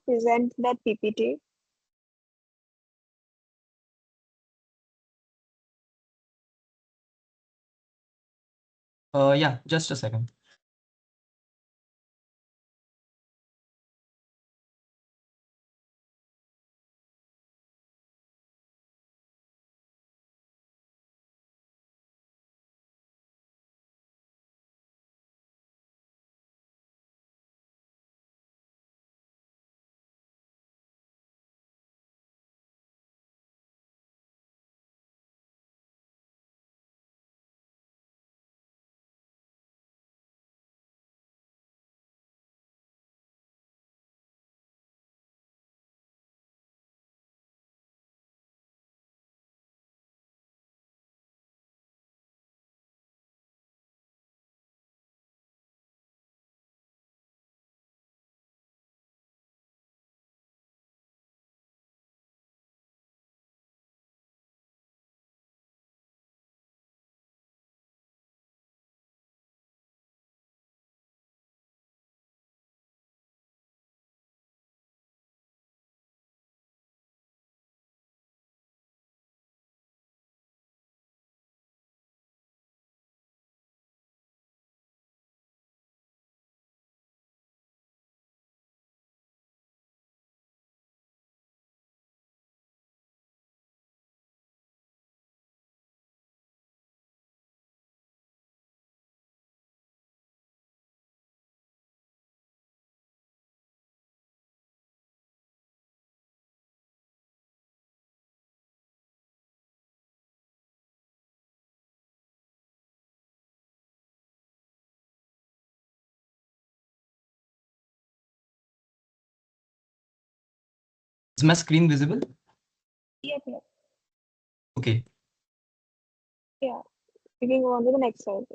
present that PPT? Yeah, just a second. Is my screen visible? Yep, yep. Okay. Yeah. We can go on to the next slide.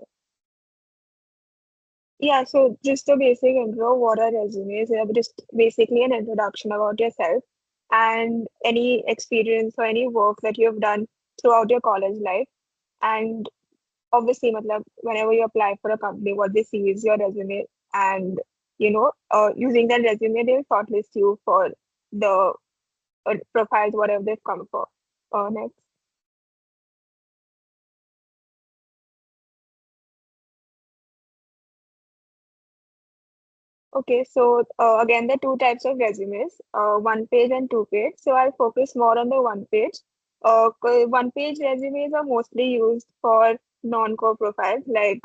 Yeah, so just a basic intro, what are resumes? Just basically an introduction about yourself and any experience or any work that you have done throughout your college life. And obviously, matlab, whenever you apply for a company, what they see is your resume, and using that resume, they'll shortlist you for the profiles, whatever they've come for. Next. Okay, so again, the two types of resumes, one page and two page. So I'll focus more on the one page. One page resumes are mostly used for non-core profiles like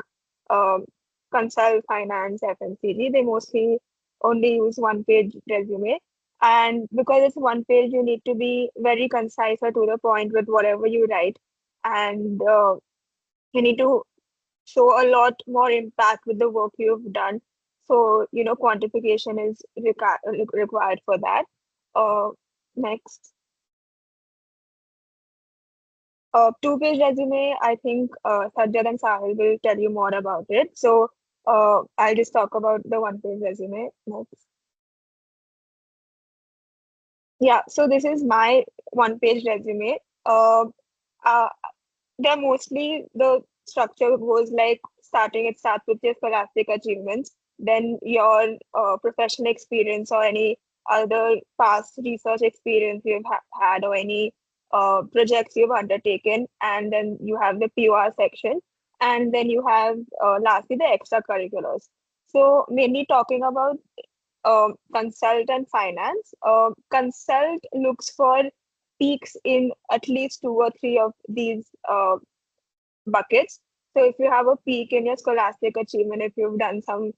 um consult, finance, FMCG. They mostly only use one page resume. And because it's one page, you need to be very concise or to the point with whatever you write. And you need to show a lot more impact with the work you've done. So, quantification is required for that. Uh, Next, two-page resume, I think Sajjad and Sahil will tell you more about it. So, I'll just talk about the one-page resume next. Yeah, so this is my one-page resume. Uh, they're mostly the structure goes like it starts with your scholastic achievements, then your professional experience or any other past research experience you've had or any projects you've undertaken, and then you have the PR section, and then you have lastly the extracurriculars. So mainly talking about consult and finance. Consult looks for peaks in at least two or three of these buckets. So if you have a peak in your scholastic achievement, if you've done some,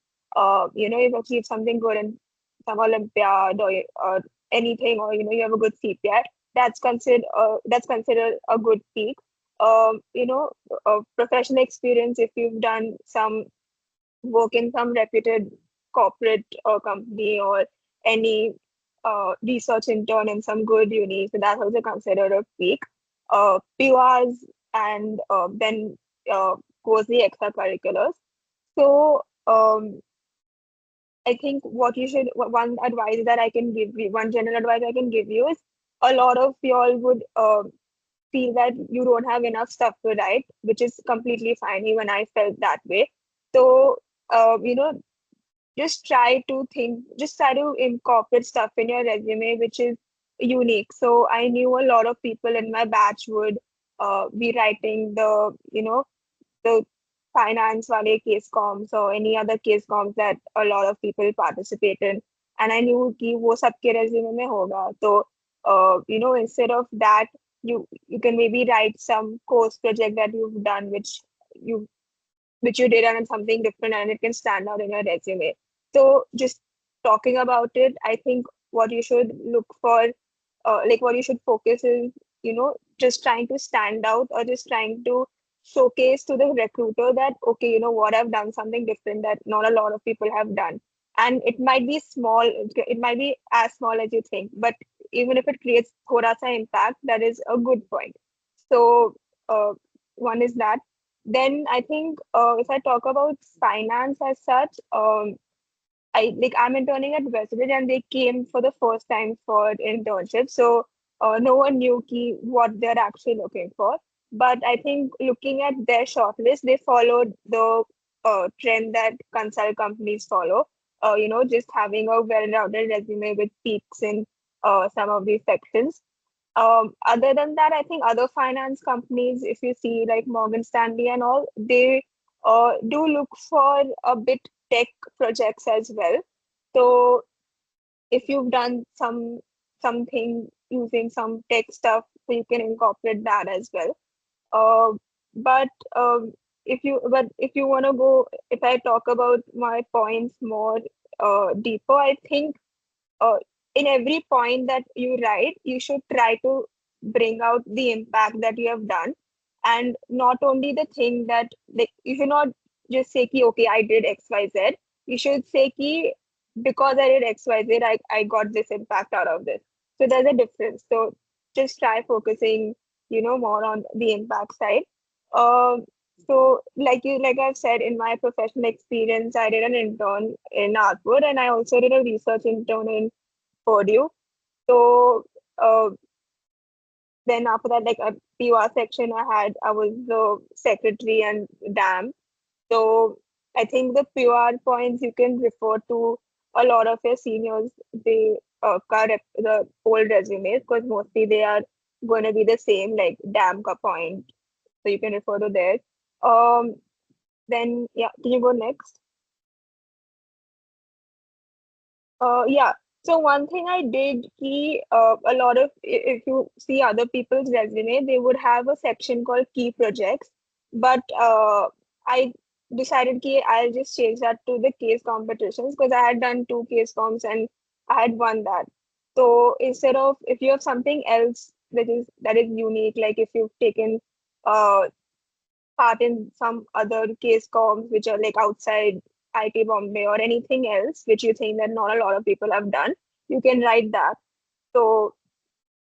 you've achieved something good in some Olympiad or anything, or you have a good CPI, that's considered a good peak. Professional experience, if you've done some work in some reputed corporate company or any research intern in some good uni. So that's also considered a peak. PURs and then uh, goes the extracurriculars. So I think one advice that I can give you, one general advice I can give you is a lot of y'all would feel that you don't have enough stuff to write, which is completely fine. Even I felt that way. So, just try to incorporate stuff in your resume which is unique. So I knew a lot of people in my batch would be writing the finance wale case comms or any other case comms that a lot of people participate in. And I knew कि वो सबके resume में होगा. So, instead of that, you can maybe write some course project that you've done, you which you did and something different, and it can stand out in your resume. So just talking about it, I think what you should look for, like what you should focus is, just trying to stand out or just trying to showcase to the recruiter that, okay, you know what, I've done something different that not a lot of people have done. And it might be small, it might be as small as you think, but even if it creates thoda sa impact, that is a good point. So, one is that. Then I think if I talk about finance as such, I'm interning at Westbridge and they came for the first time for internship. So no one knew what they're actually looking for. But I think looking at their shortlist, they followed the trend that consult companies follow. Just having a well-rounded resume with peaks in some of these sections. Other than that, I think other finance companies, if you see like Morgan Stanley and all, they do look for a bit tech projects as well. So if you've done something using some tech stuff, so you can incorporate that as well. Uh, but if you want to go, if I talk about my points more deeper, I think uh, in every point that you write, you should try to bring out the impact that you have done, and not only the thing that, like, you should not just say ki, okay, I did XYZ. You should say ki, because I did XYZ, I got this impact out of this. So there's a difference. So just try focusing, more on the impact side. Um, so like I've said, in my professional experience, I did an intern in Nagpur and I also did a research intern in Purdue. So uh, then after that, like a PR section I was the secretary and DAM. So I think the PR points you can refer to a lot of your seniors, they the old resumes because mostly they are going to be the same, like DAM ka point. So you can refer to there. Um, then yeah, can you go next? Yeah. So one thing I did key a lot of if you see other people's resume, they would have a section called key projects, but I decided key I'll just change that to the case competitions because I had done two case comps and I had won that. So instead of if you have something else that is unique, like if you've taken uh part in some other case comps which are like outside IT Bombay or anything else which you think that not a lot of people have done, you can write that. So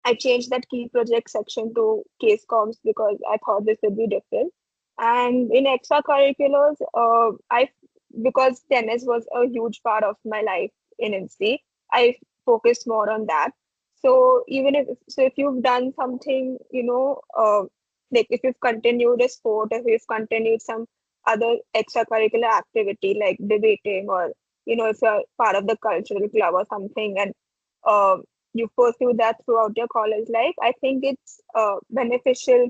I changed that key project section to case comps because I thought this would be different. And in extracurriculars, I because tennis was a huge part of my life in NC, I focused more on that. So if you've done something, like if you've continued a sport, if you've continued some other extracurricular activity like debating or if you're part of the cultural club or something, and um you pursue that throughout your college life, I think it's beneficial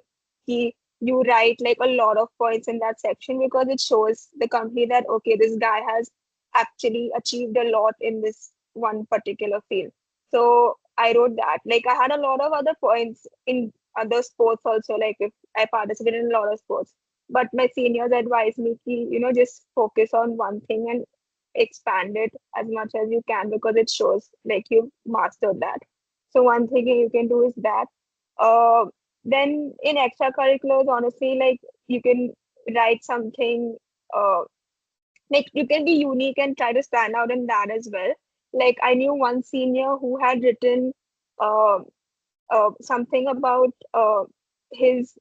you write like a lot of points in that section because it shows the company that okay, this guy has actually achieved a lot in this one particular field. So I wrote that. Like I had a lot of other points in other sports also, like if I participated in a lot of sports. But my seniors advised me to, just focus on one thing and expand it as much as you can because it shows like you've mastered that. So one thing you can do is that. Uh, then in extracurriculars, honestly, like you can write something, uh, like you can be unique and try to stand out in that as well. Like I knew one senior who had written uh, something about his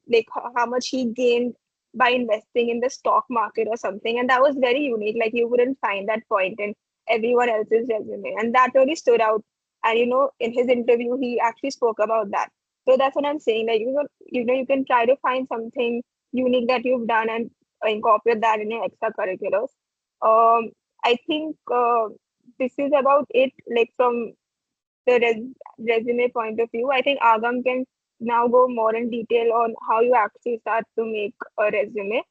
like how much he gained by investing in the stock market or something, and that was very unique. Like you wouldn't find that point in everyone else's resume, and that really stood out. And in his interview, he actually spoke about that. So that's what I'm saying. Like you can try to find something unique that you've done and incorporate that in your extracurriculars. Um, I think this is about it, like from the resume point of view. I think Agam can now go more in detail on how you actually start to make a resume.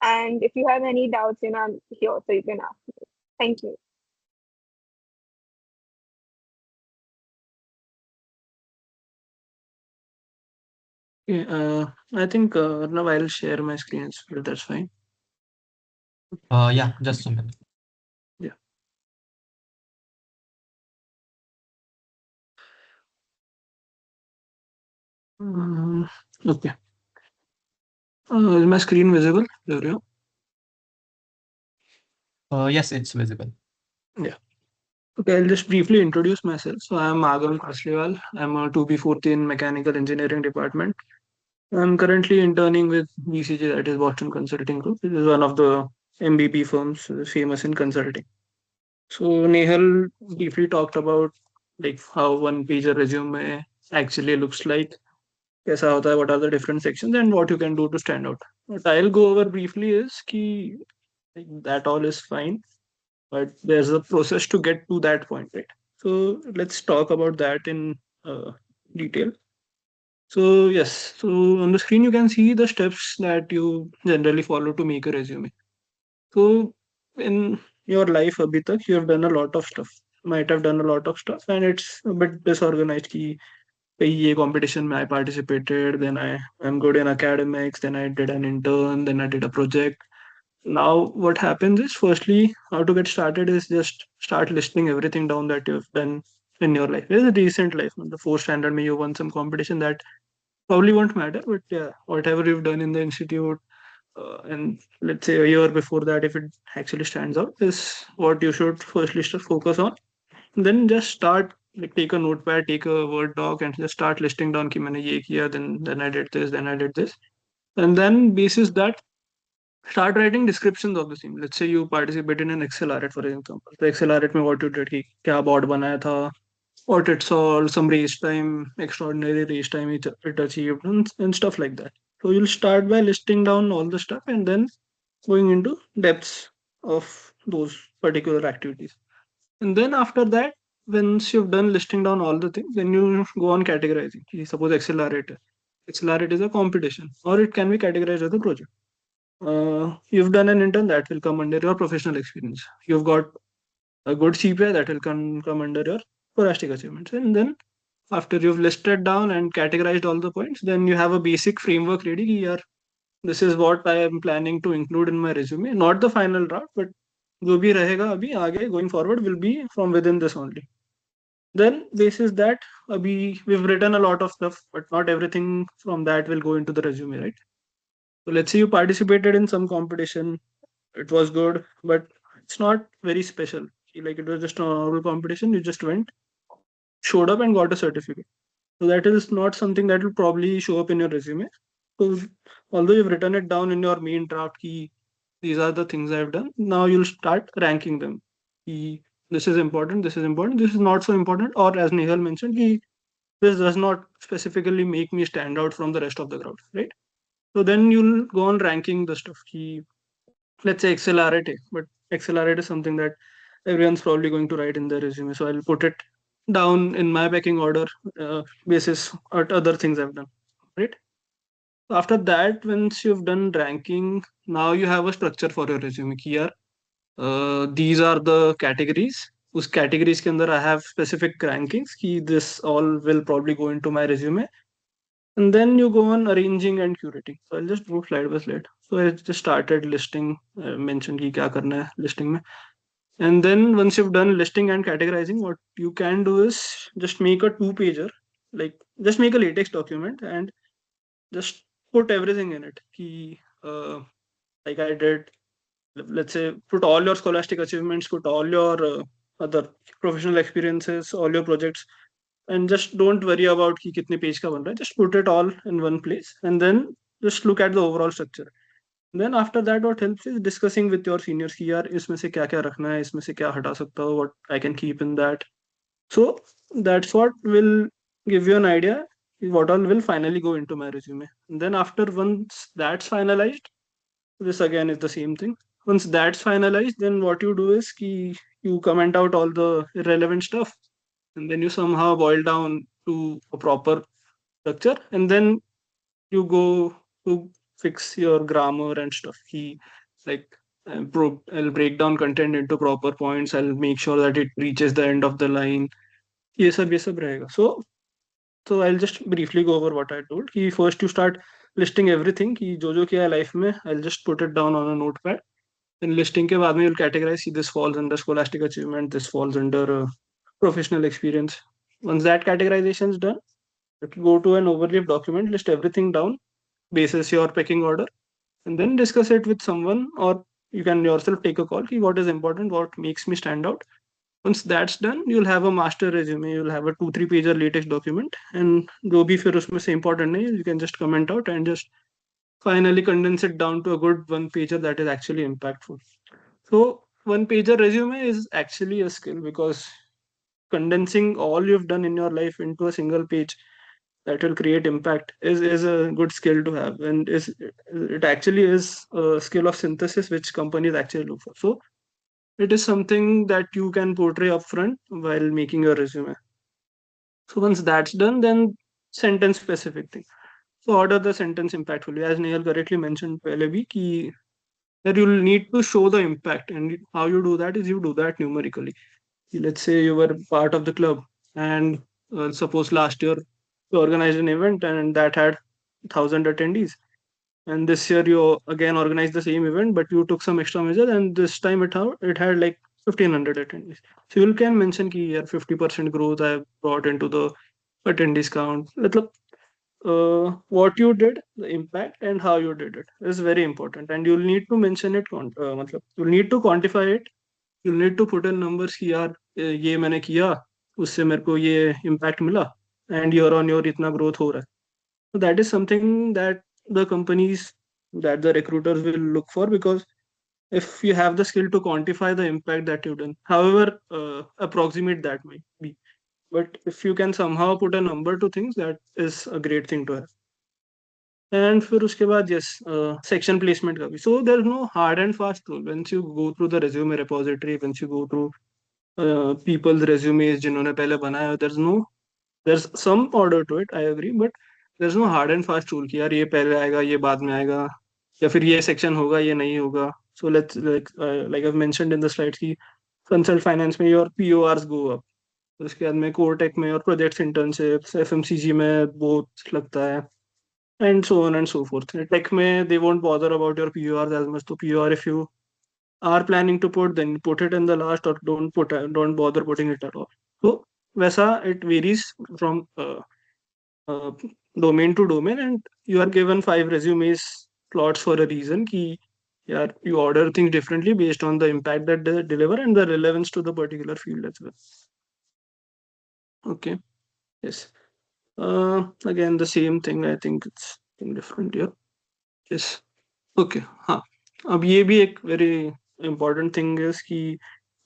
And if you have any doubts, I'm here, so you can ask me. Thank you. Okay, I think now I'll share my screen as well. That's fine. Yeah, just a minute. Yeah. Okay. Is my screen visible, everyone? Yes, it's visible. Yeah. Okay, I'll just briefly introduce myself. So I'm Agam Kasliwal. I'm a 2B4 in Mechanical Engineering Department. I'm currently interning with BCG, that is Boston Consulting Group. It is one of the MBB firms famous in consulting. So Nehal briefly talked about like how one pager resume actually looks like, कैसा होता है, what are the different sections and what you can do to stand out. What I'll go over briefly is कि like, that all is fine, but there's a process to get to that point, right? So let's talk about that in detail. So yes, so on the screen you can see the steps that you generally follow to make a resume. So in your life abhi tak you have done a lot of stuff. Might have done a lot of stuff and it's a bit disorganized ki kahi ye competition mein I participated, then I'm good in academics, then I did an intern, then I did a project. Now what happens is firstly how to get started is just start listing everything down that you've done in your life. It's a recent life. The fourth standard may you won some competition that probably won't matter, but yeah, whatever you've done in the institute, and let's say a year before that, if it actually stands out, is what you should firstly focus on. Then just start, like take a notepad, take a word doc, and just start listing down कि मैंने ये किया, then I did this, then I did this, and then basis that start writing descriptions of the same. Let's say you participate in an Accelerate, for example. The Accelerate में what you did कि क्या board बनाया था, what it solved, some race time, extraordinary race time it achieved, and stuff like that. So you'll start by listing down all the stuff and then going into depths of those particular activities. And then after that, once you've done listing down all the things, then you go on categorizing. Suppose Accelerate. Accelerate is a competition, or it can be categorized as a project. You've done an intern that will come under your professional experience. You've got a good CPI that will come under your scholastic achievements. And then after you've listed down and categorized all the points, then you have a basic framework ready. कि यार, this is what I am planning to include in my resume. Not the final draft, but जो भी रहेगा अभी आगे going forward will be from within this only. Then basis that we've written a lot of stuff, but not everything from that will go into the resume, right? So let's say you participated in some competition, it was good, but it's not very special. Like it was just a normal competition, you just went, showed up and got a certificate. So that is not something that will probably show up in your resume. So although you've written it down in your main draft key, these are the things I've done. Now you'll start ranking them. Key, this is important, this is important, this is not so important, or as Nehal mentioned, key, this does not specifically make me stand out from the rest of the crowd, right? So then you'll go on ranking the stuff. Key, let's say Accelerate, but Accelerate is something that everyone's probably going to write in their resume. So I'll put it down in my pecking order basis at other things I've done, right? After that, once you've done ranking, now you have a structure for your resume. Here, these are the categories. उस categories के अंदर I have specific rankings. कि this all will probably go into my resume. And then you go on arranging and curating. So I'll just go slide by slide. So I just started listing, mentioned कि क्या करना है listing में. And then once you've done listing and categorizing, what you can do is just make a 2-pager, like just make a latex document and just put everything in it. Like I did, let's say, put all your scholastic achievements, put all your other professional experiences, all your projects, and just don't worry about कि कितने page का बन रहा है. Just put it all in one place and then just look at the overall structure. Then after that, what helps is discussing with your seniors कि यार इसमें से क्या क्या रखना है, इसमें से क्या हटा सकता हो, what I can keep in that. So that's what will give you an idea what all will finally go into my resume. And then after once that's finalized, this again is the same thing. Once that's finalized, then what you do is you comment out all the irrelevant stuff, and then you somehow boil down to a proper structure, and then you go to fix your grammar and stuff. Like I'll break down content into proper points. I'll make sure that it reaches the end of the line. ये सब रहेगा. So I'll just briefly go over what I told. कि first you start listing everything कि जो किया है life में. I'll just put it down on a notepad. Then listing के बाद में you'll categorize. See, this falls under scholastic achievement. This falls under professional experience. Once that categorization is done, you go to an overview document, list everything down, basis your pecking order, and then discuss it with someone, or you can yourself take a call. Ki what is important, what makes me stand out. Once that's done, you'll have a master resume. You'll have a 2-3 pager latex document, and जो भी फिर उसमें से important नहीं, you can just comment out and just finally condense it down to a good one pager that is actually impactful. So one pager resume is actually a skill, because condensing all you've done in your life into a single page that will create impact is a good skill to have, and it actually is a skill of synthesis which companies actually look for. So it is something that you can portray upfront while making your resume. So once that's done, then sentence specific thing. So order the sentence impactfully, as Nehal correctly mentioned pehle bhi ki that you'll need to show the impact, and how you do that is you do that numerically. Let's say you were part of the club, and suppose last year you organized an event and that had 1,000 attendees, and this year you again organized the same event, but you took some extra measure, and this time it had like 1,500 attendees. So you can mention ki yaar 50% growth I brought into the attendees count. Matlab, what you did, the impact, and how you did it is very important, and you'll need to mention it. matlab, you'll need to quantify it. You'll need to put in numbers कि यार ये मैंने किया, उससे मेरे को ये impact मिला, and year on year इतना growth हो रहा है. So that is something that the companies, that the recruiters will look for, because if you have the skill to quantify the impact that you've done, however approximate that might be, but if you can somehow put a number to things, that is a great thing to have. And फिर उसके बाद yes, section placement का भी. So there's no hard and fast rule. Once you go through the resume repository, once you go through people's resumes जिन्होंने पहले बनाया, there's some order to it, I agree, but there's no hard and fast rule कि यार ये पहले आएगा, ये बाद में आएगा, या फिर ये section होगा, ये नहीं होगा. So let's like I've mentioned in the slides कि consult finance में your PORs go up. उसके बाद में core tech में और projects internships, FMCG में बहुत लगता है, and so on and so forth. Tech में they won't bother about your PORs as much. So POR, if you are planning to put, then put it in the last, or don't bother putting it at all. So वैसा it varies from uh, domain to domain, and you are given 5 resumes slots for a reason कि यार you order things differently based on the impact that they deliver and the relevance to the particular field as well. Okay. Yes. Again the same thing. I think it's different here. Yes. Okay. हाँ. अब ये भी एक very important thing is कि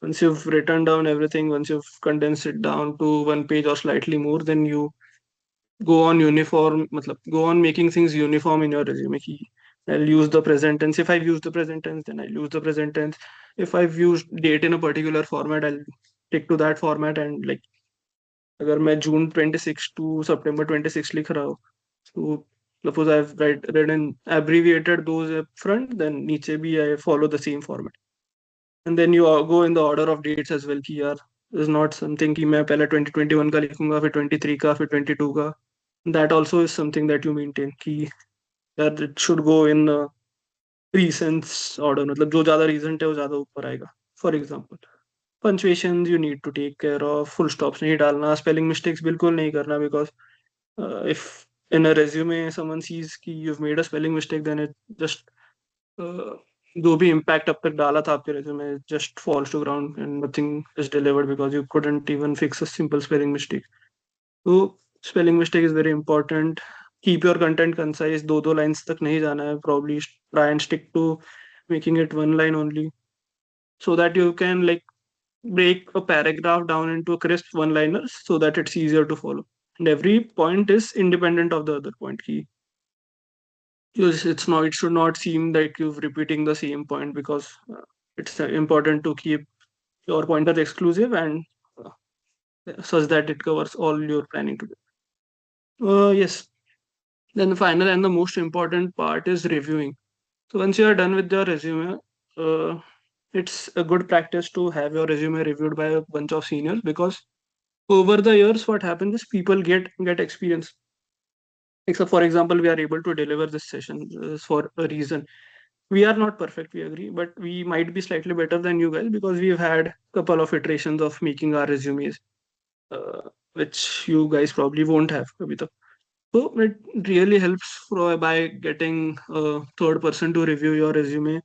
once you've written down everything, once you've condensed it down to one page or slightly more, then you go on go on making things uniform in your resume. कि I'll use the present tense. If I've used the present tense, then I'll use the present tense. If I've used date in a particular format, I'll stick to that format. And like अगर मैं June 26 to September 26 लिख रहा हूँ, so suppose I've written abbreviated those up front, then नीचे भी I follow the same format. And then you go in the order of dates as well कि यार is not something कि मैं पहले 2021 का लिखूंगा, फिर 23 का, फिर 22 का. That also is something that you maintain कि यार it should go in recent order. मतलब जो ज़्यादा recent है वो ज़्यादा ऊपर आएगा. For example, punctuations you need to take care of, full stops नहीं डालना, spelling mistakes बिल्कुल नहीं करना, because if in a resume someone sees कि you've made a spelling mistake, then it just जो भी impact अब तक डाला था आपके resume just falls to ground and nothing is delivered because you couldn't even fix a simple spelling mistake. So spelling mistake is very important. Keep your content concise. दो lines तक नहीं जाना है. Probably try and stick to making it one line only, so that you can like break a paragraph down into crisp one-liners so that it's easier to follow. And every point is independent of the other point. Key it should not seem like you're repeating the same point, because it's important to keep your pointers exclusive and uh, such that it covers all you're planning to do. Yes. Then the final and the most important part is reviewing. So once you are done with your resume, uh, it's a good practice to have your resume reviewed by a bunch of seniors, because over the years, what happens is people get experience. Except for example, we are able to deliver this session for a reason. We are not perfect, we agree, but we might be slightly better than you guys because we've had a couple of iterations of making our resumes, uh, which you guys probably won't have. Abhi tak. So it really helps by getting a third person to review your resume.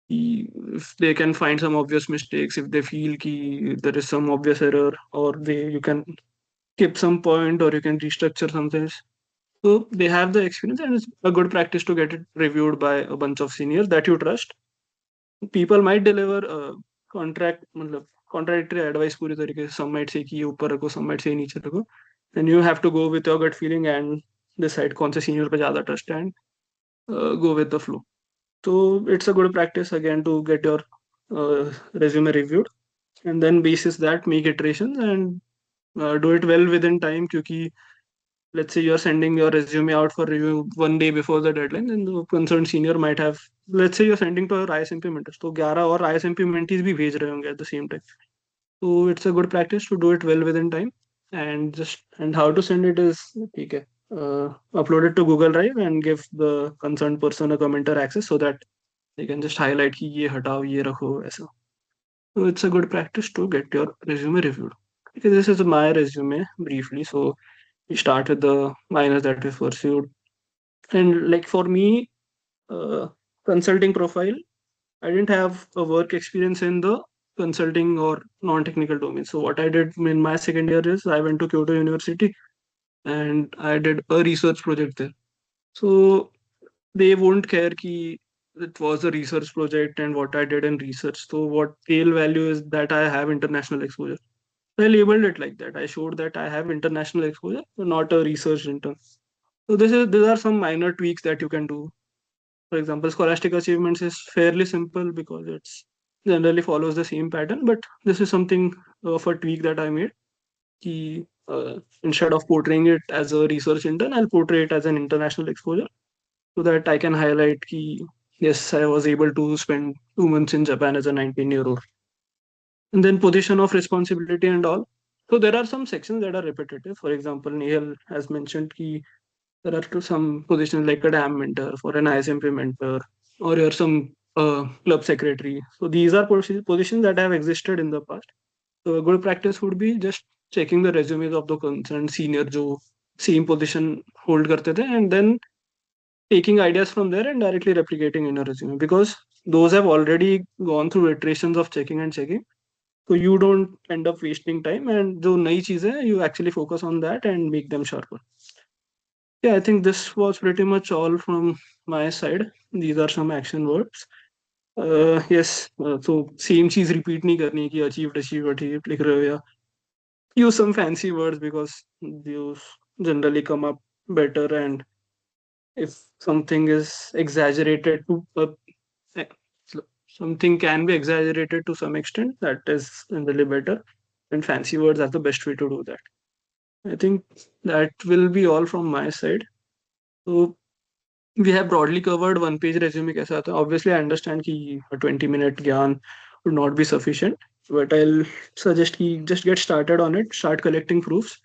If they can find some obvious mistakes, if they feel there is some obvious error, or you can skip some point, or you can restructure some things. So they have the experience, and it's a good practice to get it reviewed by a bunch of seniors that you trust. People might deliver contract मतलब contradictory advice पूरी तरीके से. Some might say कि ये ऊपर रखो, some might say नीचे रखो, and you have to go with your gut feeling and decide कौन से senior पे ज़्यादा trust है, and go with the flow. So it's a good practice again to get your resume reviewed, and then basis that make iterations and do it well within time. क्योंकि let's say you're sending your resume out for review one day before the deadline, then the concerned senior might have, let's say you're sending to our ISMP mentors, तो 11 और ISMP mentees भी भेज रहे होंगे at the same time. So it's a good practice to do it well within time. And how to send it is, ठीक है, upload it to Google Drive and give the concerned person a commenter access so that they can just highlight कि ये हटाओ ये रखो ऐसा. So it's a good practice to get your resume reviewed. Okay, this is my resume briefly. So we start with the minors that we pursued. And like for me, uh, consulting profile, I didn't have a work experience in the consulting or non-technical domain. So what I did in my second year is I went to Kyoto University and I did a research project there. So they won't care ki it was a research project and what I did in research. So what real value is that I have international exposure. I labeled it like that. I showed that I have international exposure, not a research intern. So these are some minor tweaks that you can do. For example, Scholastic Achievements is fairly simple because it's generally follows the same pattern, but this is something of a tweak that I made. Instead of portraying it as a research intern, I'll portray it as an international exposure so that I can highlight yes, I was able to spend 2 months in Japan as a 19-year-old. And then position of responsibility and all. So there are some sections that are repetitive. For example, Nehal has mentioned there are some positions like a dam mentor for an ISMP mentor, or you're some club secretary. So these are positions that have existed in the past. So a good practice would be just checking the resumes of the concerned senior जो same position hold करते थे, and then taking ideas from there and directly replicating in a resume, because those have already gone through iterations of checking and checking. So you don't end up wasting time, and जो नई चीजें हैं, you actually focus on that and make them sharper. Yeah, I think this was pretty much all from my side. These are some action words. Yes, so same चीज repeat नहीं करनी है कि achieved लिख रहे हो, या use some fancy words because those generally come up better. And if something is exaggerated to eh, something can be exaggerated to some extent, that is generally better, and fancy words are the best way to do that. I think that will be all from my side. So we have broadly covered one page resume कैसा आता है. Obviously, I understand कि a 20-minute ज्ञान would not be sufficient, but I'll suggest कि just get started on it, start collecting proofs,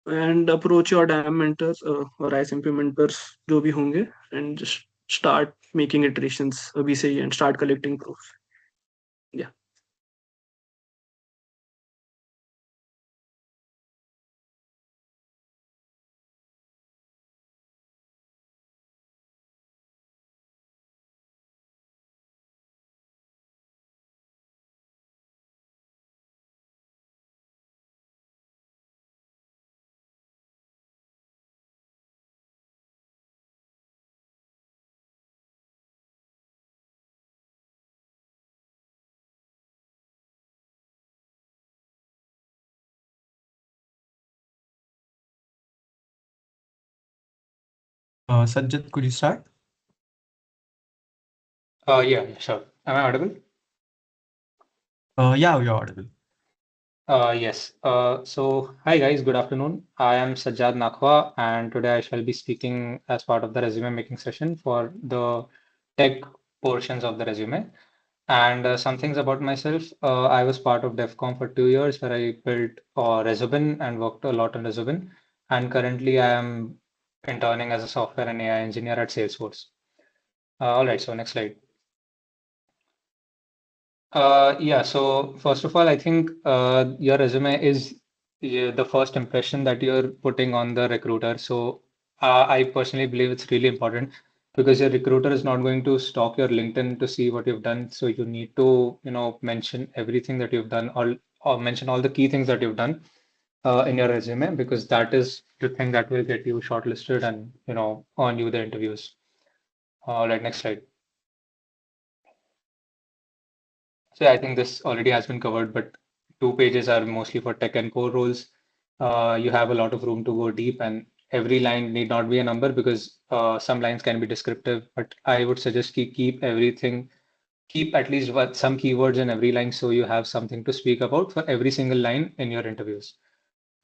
and approach your DAM mentors or ISMP mentors जो भी होंगे, and just start making iterations अभी से ही and start collecting proofs. Yeah. Sajjad, could you start? Yeah, sure. Am I audible? Yeah, you're audible. Yes. So, hi guys, good afternoon. I am Sajjad Nakhwa, and today I shall be speaking as part of the resume making session for the tech portions of the resume. And some things about myself. I was part of DevCom for 2 years where I built Resobin and worked a lot on Resobin. And currently I am interning as a software and AI engineer at Salesforce. All right, so next slide. Yeah, so first of all, I think your resume is the first impression that you're putting on the recruiter. So I personally believe it's really important because your recruiter is not going to stalk your LinkedIn to see what you've done. So you need to, mention everything that you've done or mention all the key things that you've done in your resume because that is the thing that will get you shortlisted and, earn you the interviews. All right, next slide. So I think this already has been covered, but 2 pages are mostly for tech and core roles. You have a lot of room to go deep, and every line need not be a number because some lines can be descriptive. But I would suggest keep everything, keep at least some keywords in every line so you have something to speak about for every single line in your interviews.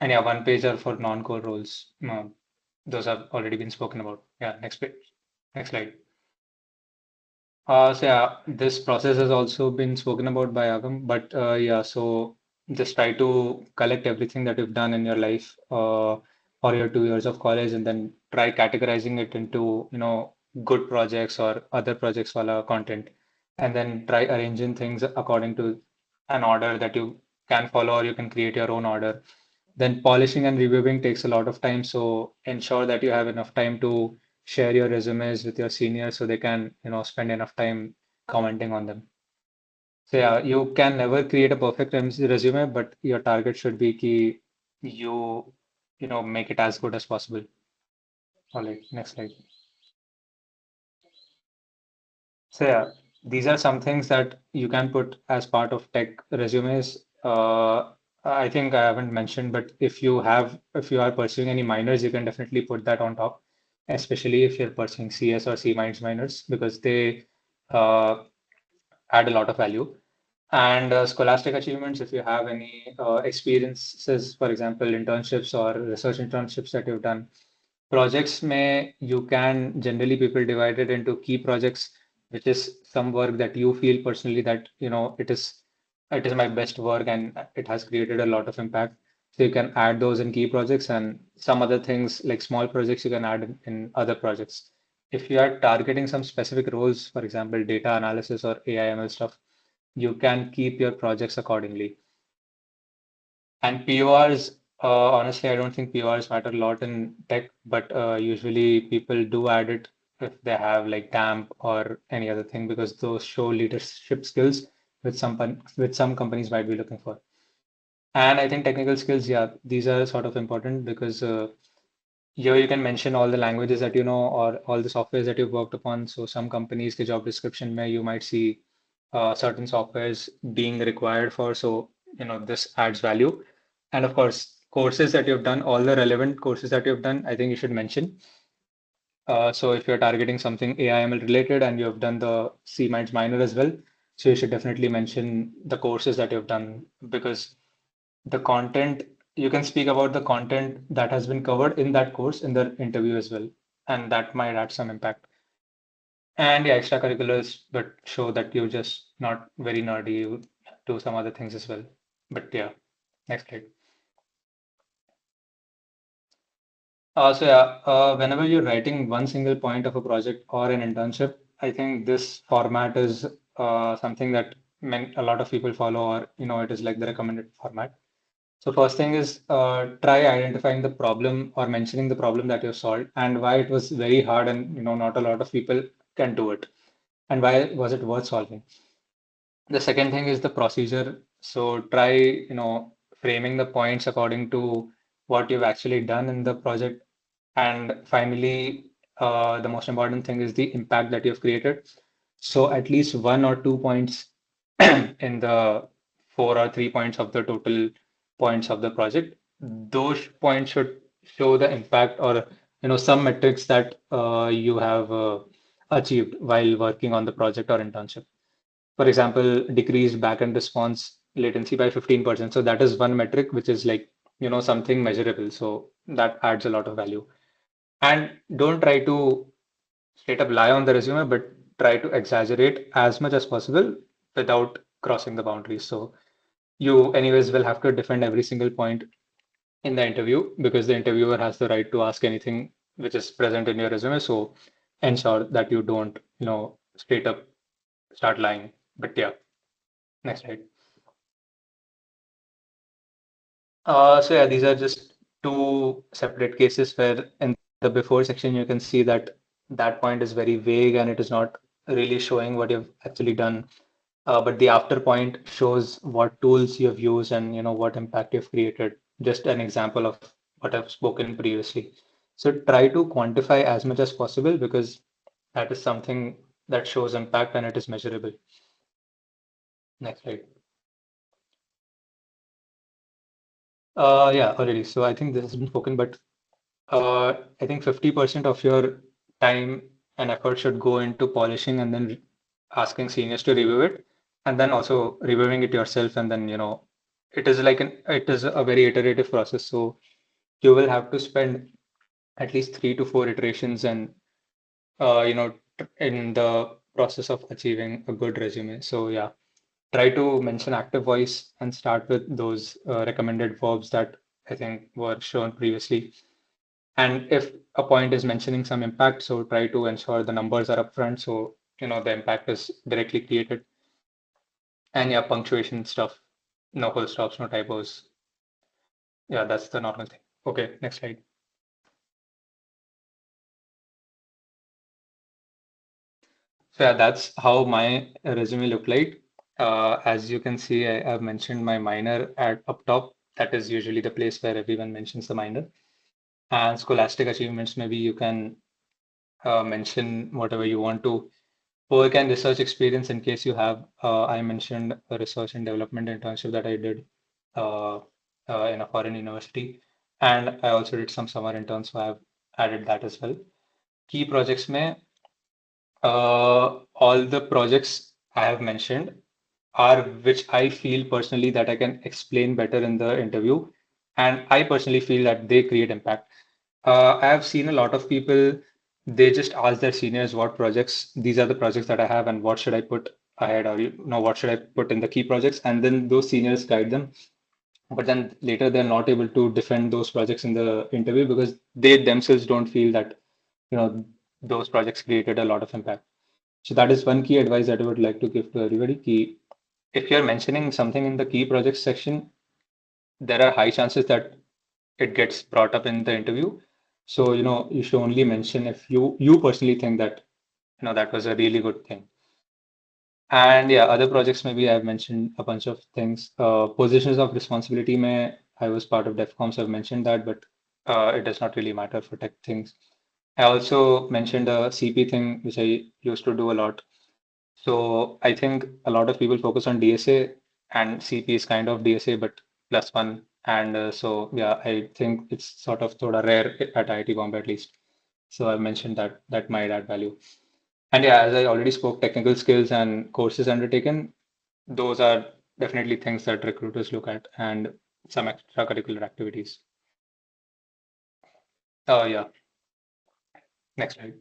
And yeah, 1 page are for non-core roles. Those have already been spoken about. Yeah, next page, next slide. So yeah, this process has also been spoken about by Agam, but yeah, so just try to collect everything that you've done in your life for your 2 years of college, and then try categorizing it into, good projects or other projects wala content, and then try arranging things according to an order that you can follow, or you can create your own order. Then polishing and reviewing takes a lot of time, so ensure that you have enough time to share your resumes with your seniors so they can, spend enough time commenting on them. So yeah, you can never create a perfect resume, but your target should be key you, make it as good as possible. All right, next slide. So yeah, these are some things that you can put as part of tech resumes. I think I haven't mentioned, but if you are pursuing any minors, you can definitely put that on top, especially if you're pursuing CS or C minors because they uh, add a lot of value. And scholastic achievements, if you have any experiences, for example, internships or research internships that you've done, projects may you can generally people divide it into key projects, which is some work that you feel personally that it is my best work and it has created a lot of impact. So you can add those in key projects and some other things like small projects you can add in other projects. If you are targeting some specific roles, for example, data analysis or AI/ML stuff, you can keep your projects accordingly. And PORs, honestly, I don't think PORs matter a lot in tech, but usually people do add it if they have like DAMP or any other thing because those show leadership skills which some companies might be looking for. And I think technical skills, yeah, these are sort of important because here you can mention all the languages that you know or all the softwares that you've worked upon. So some companies के job description में you might see certain softwares being required for. So this adds value. And of course, courses that you've done, all the relevant courses that you've done, I think you should mention. So if you're targeting something AI/ML related and you have done the C minor as well, so you should definitely mention the courses that you've done because the content you can speak about the content that has been covered in that course in the interview as well, and that might add some impact. And yeah, extracurriculars, but show that you're just not very nerdy, you do some other things as well. But yeah, next slide. So yeah, whenever you're writing one single point of a project or an internship, I think this format is something that a lot of people follow, or it is like the recommended format. So first thing is try identifying the problem or mentioning the problem that you've solved and why it was very hard and not a lot of people can do it and why was it worth solving. The second thing is the procedure. So try framing the points according to what you've actually done in the project. And finally, the most important thing is the impact that you've created. So at least 1 or 2 points in the 4 or 3 points of the total points of the project. Those points should show the impact or some metrics that you have achieved while working on the project or internship. For example, decreased backend response latency by 15%. So that is one metric which is like, something measurable. So that adds a lot of value. And don't try to straight up lie on the resume, but try to exaggerate as much as possible without crossing the boundaries. So you anyways will have to defend every single point in the interview because the interviewer has the right to ask anything which is present in your resume. So ensure that you don't, straight up start lying. But yeah, next slide. So yeah, these are just two separate cases where in the before section you can see that that point is very vague and it is not really showing what you've actually done. But the after point shows what tools you have used and what impact you've created. Just an example of what I've spoken previously. So try to quantify as much as possible because that is something that shows impact and it is measurable. Next slide. Yeah, already. So I think this has been spoken, but I think 50% of your time and effort should go into polishing and then asking seniors to review it, and then also reviewing it yourself. And then, it is a very iterative process. So you will have to spend at least 3 to 4 iterations and, in the process of achieving a good resume. So yeah, try to mention active voice and start with those recommended verbs that I think were shown previously. And if a point is mentioning some impact, so try to ensure the numbers are upfront, so the impact is directly created. And yeah, punctuation stuff, no full stops, no typos. Yeah, that's the normal thing. Okay, next slide. So yeah, that's how my resume looked like. As you can see, I've mentioned my minor at up top. That is usually the place where everyone mentions the minor. And scholastic achievements, maybe you can mention whatever you want to. Work and research experience, in case you have. I mentioned a research and development internship that I did uh, in a foreign university. And I also did some summer interns, so I've added that as well. Key projects may all the projects I have mentioned are which I feel personally that I can explain better in the interview. And I personally feel that they create impact. I have seen a lot of people, they just ask their seniors what projects, these are the projects that I have, and what should I put ahead, or what should I put in the key projects? And then those seniors guide them. But then later they're not able to defend those projects in the interview because they themselves don't feel that, those projects created a lot of impact. So that is one key advice that I would like to give to everybody. Key, if you're mentioning something in the key projects section, there are high chances that it gets brought up in the interview. So, you should only mention if you personally think that, that was a really good thing. And yeah, other projects, maybe I've mentioned a bunch of things. Positions of responsibility, may I was part of DevComs, I've mentioned that, but it does not really matter for tech things. I also mentioned a CP thing, which I used to do a lot. So I think a lot of people focus on DSA, and CP is kind of DSA, but plus one. And so, yeah, I think it's sort of thoda rare at IIT Bombay at least. So I mentioned that that might add value. And yeah, as I already spoke, technical skills and courses undertaken, those are definitely things that recruiters look at, and some extracurricular activities. Yeah, next slide.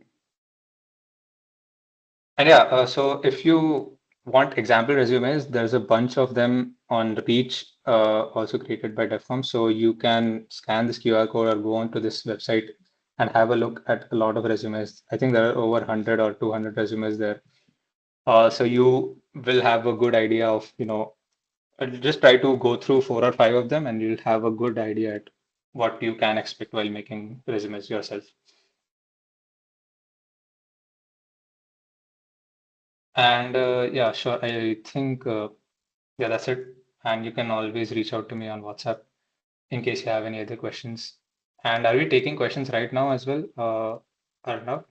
And yeah, so if you want example resumes, there's a bunch of them on Reach, also created by DevCom. So you can scan this QR code or go onto this website and have a look at a lot of resumes. I think there are over 100 or 200 resumes there. So you will have a good idea of, just try to go through 4 or 5 of them and you'll have a good idea at what you can expect while making resumes yourself. And yeah, sure. I think, yeah, that's it. And you can always reach out to me on WhatsApp in case you have any other questions. And are we taking questions right now as well, Arnav?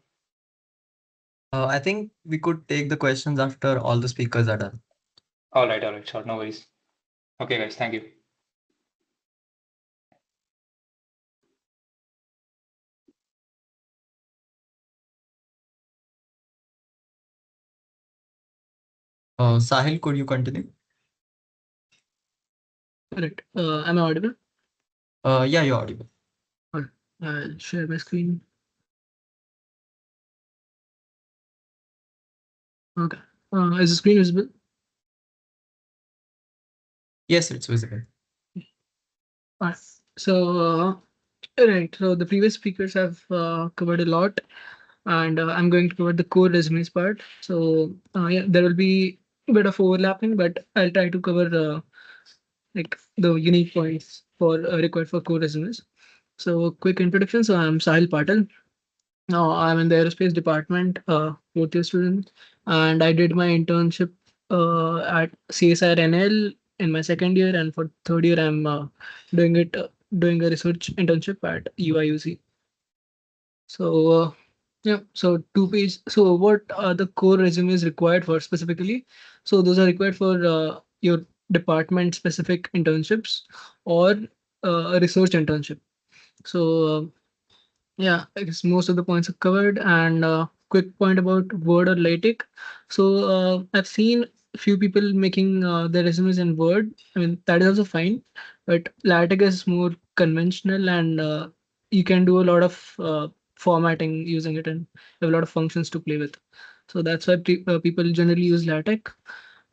I think we could take the questions after all the speakers are done. All right, sure, no worries. Okay, guys, thank you. Sahil, could you continue? Right. Am I audible? Yeah, you're audible. Alright. I'll share my screen. Okay. Is the screen visible? Yes, it's visible. Alright. So, right. So the previous speakers have covered a lot, and I'm going to cover the core resumes part. So, yeah, there will be a bit of overlapping, but I'll try to cover like the unique points for required for core resumes. So, quick introduction. So, I'm Sahil Patel. Now, I'm in the aerospace department, fourth year student, and I did my internship at CSIR NL in my second year, and for third year, I'm doing it doing a research internship at UIUC. So, yeah, so 2 page. So, what are the core resumes required for specifically? So, those are required for your department specific internships or a research internship. So, yeah, I guess most of the points are covered. And quick point about Word or LaTeX. So, I've seen a few people making their resumes in Word. I mean, that is also fine, but LaTeX is more conventional, and you can do a lot of formatting using it, and have a lot of functions to play with. So that's why people generally use LaTeX.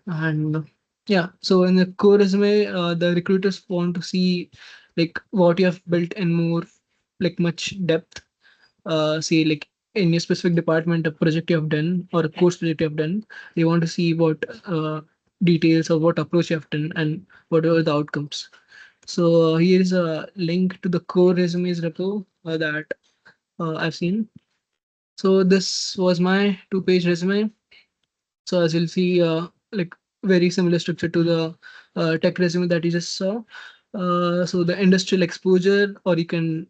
And yeah, so in the core resume, the recruiters want to see like what you have built in more like much depth. Say like in your specific department, a project you have done or a course project you have done. They want to see what details or what approach you have done and what are the outcomes. So here is a link to the core resumes repo that I've seen. So this was my 2 page resume. So as you'll see, like very similar structure to the tech resume that you just saw. So the industrial exposure, or you can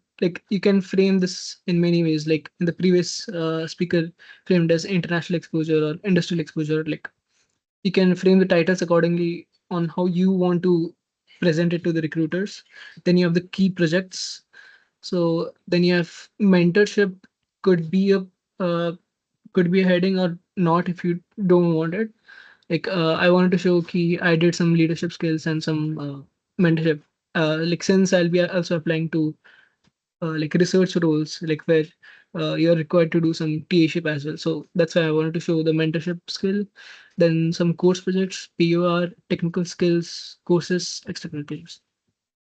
frame this in many ways. Like in the previous speaker framed as international exposure or industrial exposure. Like you can frame the titles accordingly on how you want to present it to the recruiters. Then you have the key projects. So then you have mentorship. Could be a uh, could be a heading or not if you don't want it. Like I wanted to show key I did some leadership skills and some mentorship. Like since I'll be also applying to like research roles, like where you're required to do some TA-ship as well. So that's why I wanted to show the mentorship skill. Then some course projects, POR, technical skills, courses, extracurriculars.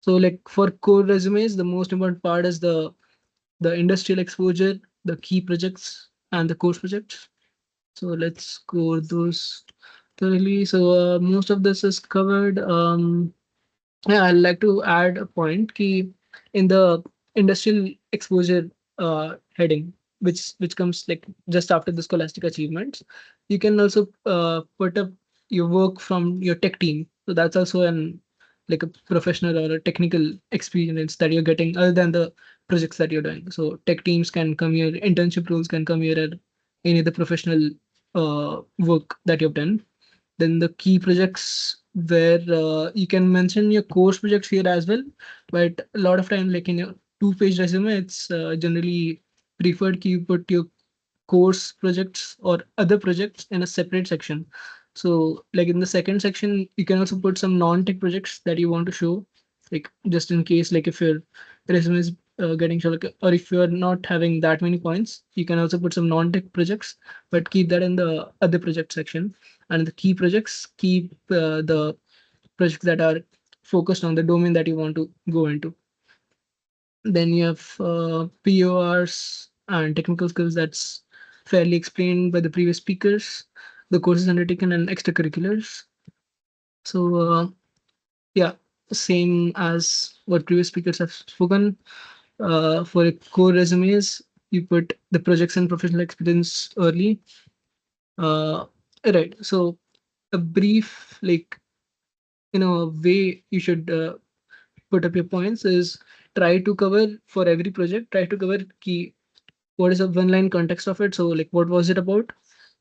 So like for core resumes, the most important part is the industrial exposure, the key projects, and the course projects. So let's go those thoroughly. So most of this is covered. Yeah, I'd like to add a point key in the industrial exposure heading, which comes like just after the scholastic achievements. You can also put up your work from your tech team. So that's also an like a professional or a technical experience that you're getting other than the projects that you're doing. So tech teams can come here, internship roles can come here, at any of the professional work that you've done. Then the key projects where you can mention your course projects here as well, but a lot of time like in your 2 page resume, it's generally preferred you put your course projects or other projects in a separate section. So like in the second section, you can also put some non-tech projects that you want to show, like just in case, like if your resume is getting short, or if you're not having that many points, you can also put some non-tech projects, but keep that in the other project section. And the key projects, keep the projects that are focused on the domain that you want to go into. Then you have PORs and technical skills that's fairly explained by the previous speakers, the courses undertaken and extracurriculars. So yeah, same as what previous speakers have spoken. For a core resumes, you put the projects and professional experience early. Uh, right. So a brief like way you should put up your points is try to cover for every project, try to cover key what is a one line context of it. So like what was it about,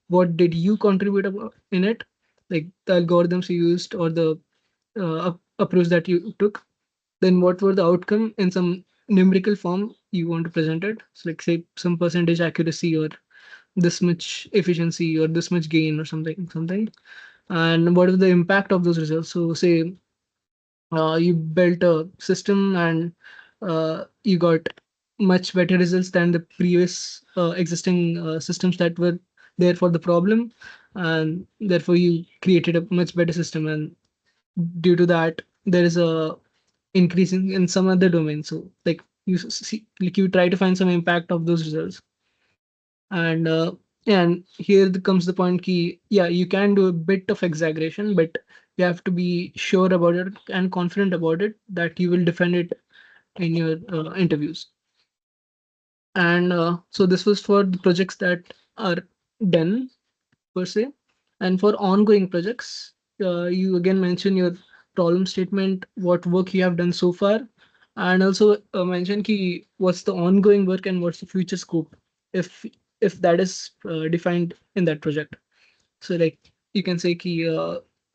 what did you contribute about in it, like the algorithms you used or the approach that you took. Then what were the outcome in some numerical form you want to present it. So like say some percentage accuracy or this much efficiency or this much gain or something. and what is the impact of those results. So say you built a system and you got much better results than the previous existing systems that were there for the problem, and therefore you created a much better system, and due to that there is a increase in some other domain. So like you see, like you try to find some impact of those results. And and here comes the point key. Yeah, you can do a bit of exaggeration, but you have to be sure about it and confident about it that you will defend it in your interviews. And so this was for the projects that are done per se. And for ongoing projects, you again mention your problem statement, what work you have done so far, and also mention key what's the ongoing work and what's the future scope, if if that is defined in that project. So like you can say key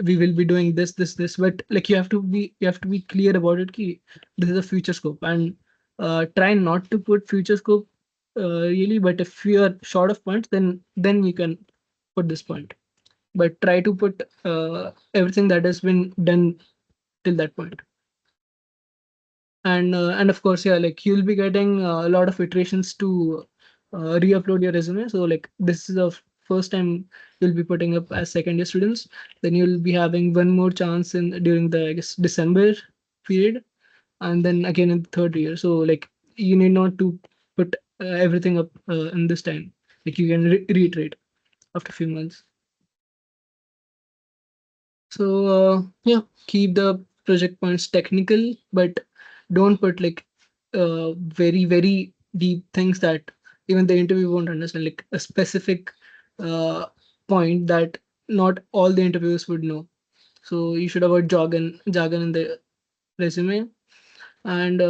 we will be doing this, but like you have to be clear about it. Key this is a future scope, and try not to put future scope really. But if you are short of points, then you can put this point, but try to put everything that has been done till that point. And of course, yeah, like you'll be getting a lot of iterations to re-upload your resume. So like this is the first time you'll be putting up as second year students. Then you'll be having one more chance in during the, I guess, December period, and then again in the third year. So like you need not to put everything up in this time. Like you can reiterate after a few months. So yeah, keep the project points technical, but don't put like very deep things that even the interview won't understand. Like a specific uh, point that not all the interviewers would know. So you should avoid jargon in the resume, and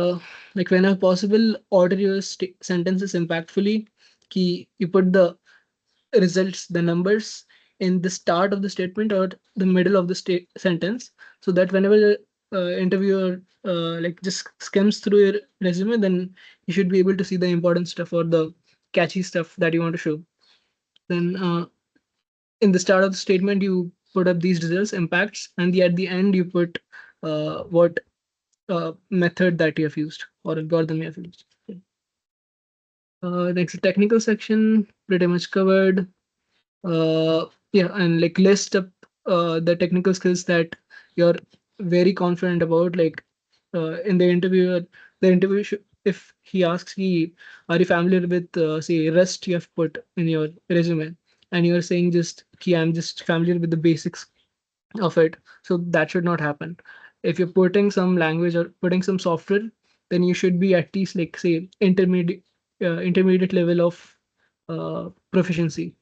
like whenever possible, order your sentences impactfully. Key you put the results, the numbers in the start of the statement or the middle of the sentence, so that whenever the interviewer like just skims through your resume, then you should be able to see the important stuff or the catchy stuff that you want to show. Then in the start of the statement, you put up these results, impacts, and at the end you put what method that you have used or algorithm you have used. Next, the technical section pretty much covered. Yeah, and like list up the technical skills that you're very confident about. Like in the interview, if he asks you, are you familiar with say Rust, you have put in your resume, and you're saying just I'm just familiar with the basics of it. So that should not happen. If you're putting some language or putting some software, then you should be at least like say intermediate level of proficiency.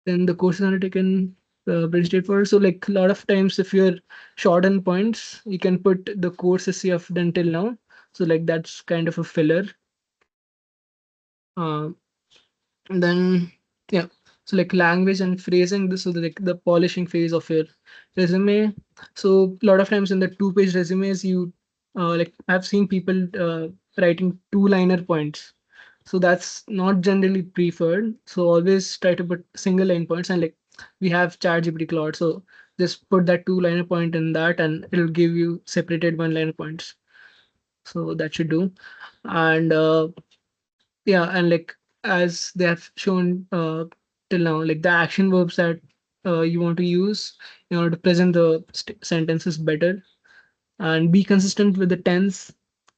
Then the courses are taken pretty straightforward. So like a lot of times, if you're short on points, you can put the courses you have done till now. So like that's kind of a filler. Uh, and then yeah, so like language and phrasing. This is like the polishing phase of your resume. So a lot of times in the two-page resumes, you like I've seen people writing two-liner points. So that's not generally preferred. So always try to put single line points, and like we have ChatGPT Claude, so just put that two-liner point in that, and it'll give you separated one-liner points. So that should do. And yeah, and like as they have shown till now, like the action verbs that you want to use in order to present the sentences better, and be consistent with the tense,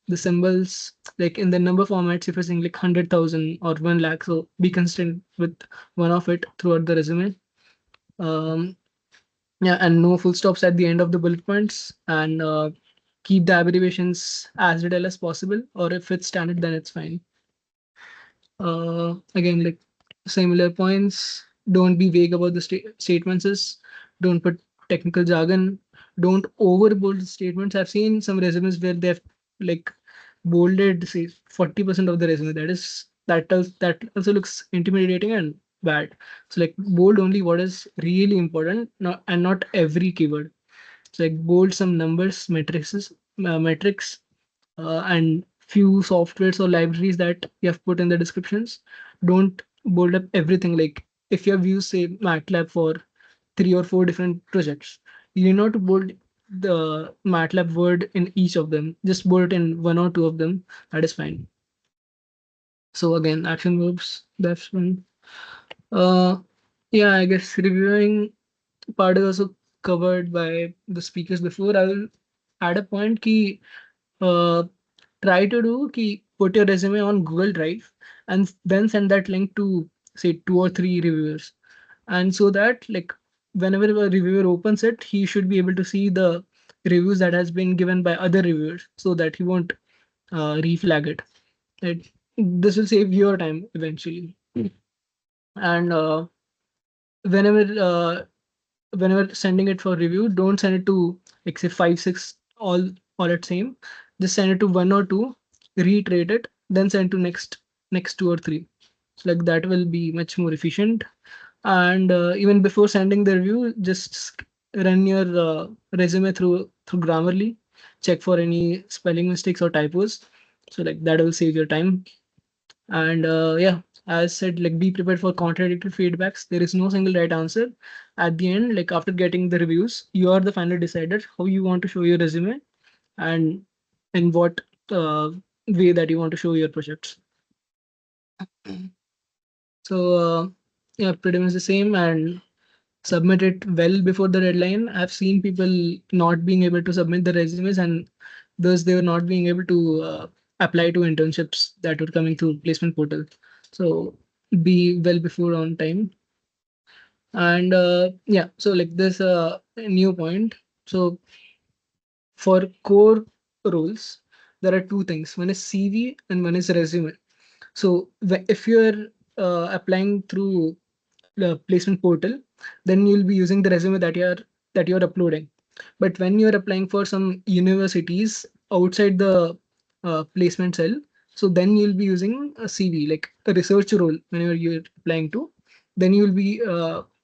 the symbols, like in the number formats. If you're saying like 100,000 or 1 lakh, so be consistent with one of it throughout the resume. Um, yeah, and no full stops at the end of the bullet points, and keep the abbreviations as little as possible, or if it's standard, then it's fine. Again, like similar points. Don't be vague about the statements. Don't put technical jargon. Don't overbold the statements. I've seen some resumes where they've like bolded say 40% of the resume. That also looks intimidating and bad. So like bold only what is really important, not every keyword. So like bold some numbers, metrics, and few softwares or libraries that you have put in the descriptions. Don't bold up everything. Like if you have used say MATLAB for 3 or 4 different projects. You need not to bold the MATLAB word in each of them. Just bold it in 1 or 2 of them. That is fine. So again, action verbs, that's one. Yeah, I guess reviewing part is also covered by the speakers before. I will add a point key. Try to do key put your resume on Google Drive and then send that link to say 2 or 3 reviewers, and so that like whenever a reviewer opens it, he should be able to see the reviews that has been given by other reviewers, so that he won't reflag it. Right? This will save your time eventually. And whenever whenever sending it for review, don't send it to like say 5, 6 all at same. Just send it to 1 or 2, reiterate it, then send to next 2 or 3. So like that will be much more efficient. And even before sending the review, just run your resume through Grammarly, check for any spelling mistakes or typos. So like that will save your time. And yeah, as said, like be prepared for contradictory feedbacks. There is no single right answer. At the end, like after getting the reviews, you are the final decider how you want to show your resume and in what way that you want to show your projects. So yeah, pretty much the same, and submit it well before the deadline. I've seen people not being able to submit the resumes, and thus they were not being able to apply to internships that were coming through placement portal. So be well before on time. And yeah, so like this new point. So for core roles, there are two things. One is CV and one is resume. So if you're applying through the placement portal, then you'll be using the resume that you're uploading. But when you're applying for some universities outside the placement cell, so then you'll be using a CV, like a research role. Whenever you're applying to, then you'll be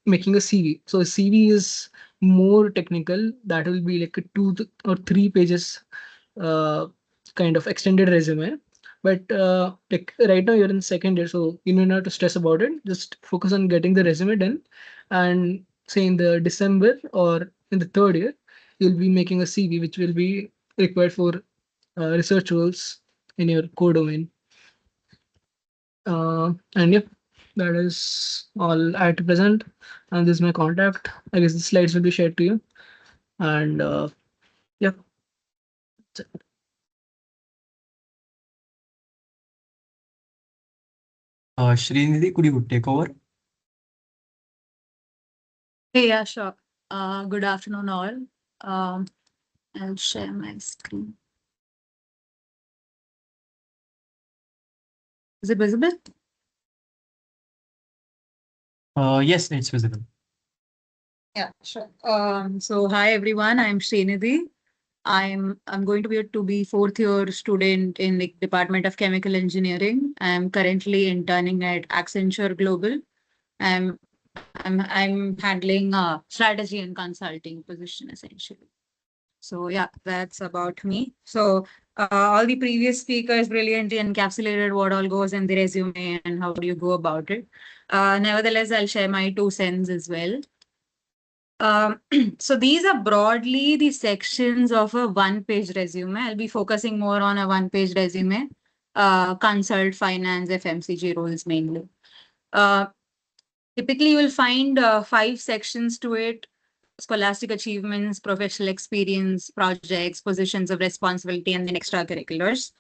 making a CV. So a CV is more technical. That will be like a 2 or 3 pages kind of extended resume. But like right now you're in second year, so you don't have to stress about it. Just focus on getting the resume done, and say in the December or in the third year, you'll be making a CV, which will be required for research roles in your core domain. And yep, that is all I had to present. And this is my contact. I guess the slides will be shared to you. And yeah. That's it. Srinidhi, could you take over? Hey, yeah, sure. Good afternoon, all. I'll share my screen. Is it visible? Yes, it's visible. Yeah, sure. So hi everyone, I'm Srinidhi. I'm going to be a 2B fourth year student in the Department of Chemical Engineering. I'm currently interning at Accenture Global. I'm handling strategy and consulting position essentially. So yeah, that's about me. So all the previous speakers brilliantly encapsulated what all goes in the resume and how do you go about it. Nevertheless, I'll share my 2 cents as well. So these are broadly the sections of a one-page resume. I'll be focusing more on a one-page resume, consult, finance, FMCG roles mainly. Typically, you will find 5 sections to it: scholastic achievements, professional experience, projects, positions of responsibility, and then extracurriculars.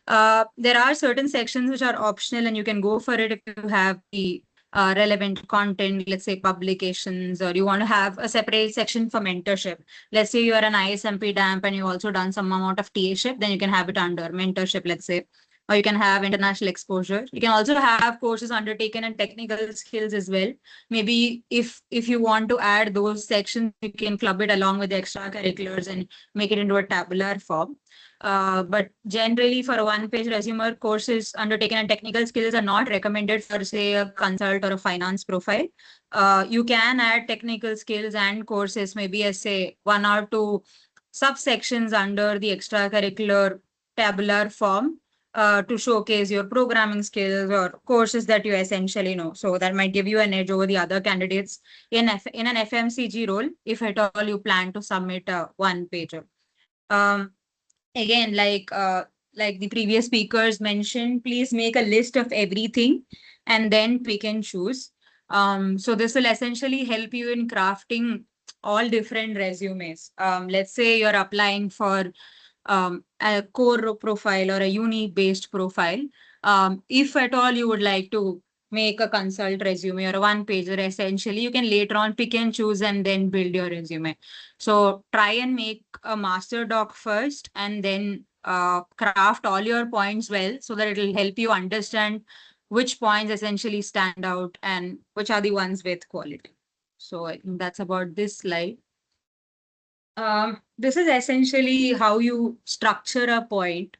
There are certain sections which are optional, and you can go for it if you have the relevant content, let's say publications, or you want to have a separate section for mentorship. Let's say you are an ISMP DAMP and you've also done some amount of TA-ship, then you can have it under mentorship, let's say. Or you can have international exposure. You can also have courses undertaken in technical skills as well. Maybe if you want to add those sections, you can club it along with the extracurriculars and make it into a tabular form. But generally for a one-page resume, courses undertaken in technical skills are not recommended for, say, a consult or a finance profile. You can add technical skills and courses maybe as, say, 1 or 2 subsections under the extracurricular tabular form. to showcase your programming skills or courses that you essentially know. So that might give you an edge over the other candidates in an FMCG role, if at all you plan to submit a one-pager. Again, like the previous speakers mentioned, please make a list of everything and then pick and choose. So this will essentially help you in crafting all different resumes. Let's say you're applying for a core profile or a uni-based profile. If at all you would like to make a consult resume or a one-pager, essentially, you can later on pick and choose and then build your resume. So try and make a master doc first and then craft all your points well so that it will help you understand which points essentially stand out and which are the ones with quality. So I think that's about this slide. This is essentially how you structure a point.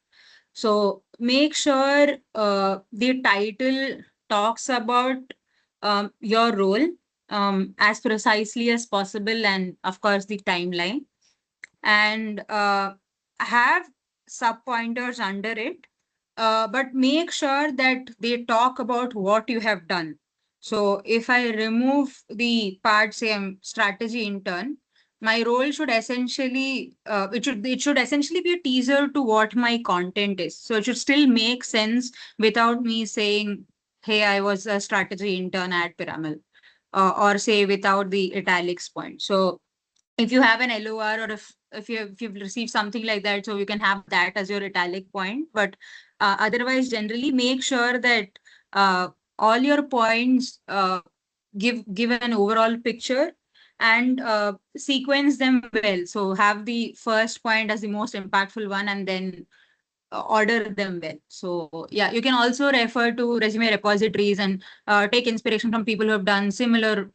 So make sure the title talks about your role as precisely as possible, and of course the timeline, and have sub pointers under it, but make sure that they talk about what you have done. So if I remove the part, say I'm strategy intern, my role should essentially it should essentially be a teaser to what my content is. So it should still make sense without me saying, hey, I was a strategy intern at Piramal, or say without the italics point. So if you have an LOR, or if you've received something like that, so you can have that as your italic point. But otherwise, generally make sure that all your points give an overall picture and sequence them well. So have the first point as the most impactful one and then order them well. So yeah, you can also refer to resume repositories and take inspiration from people who have done similar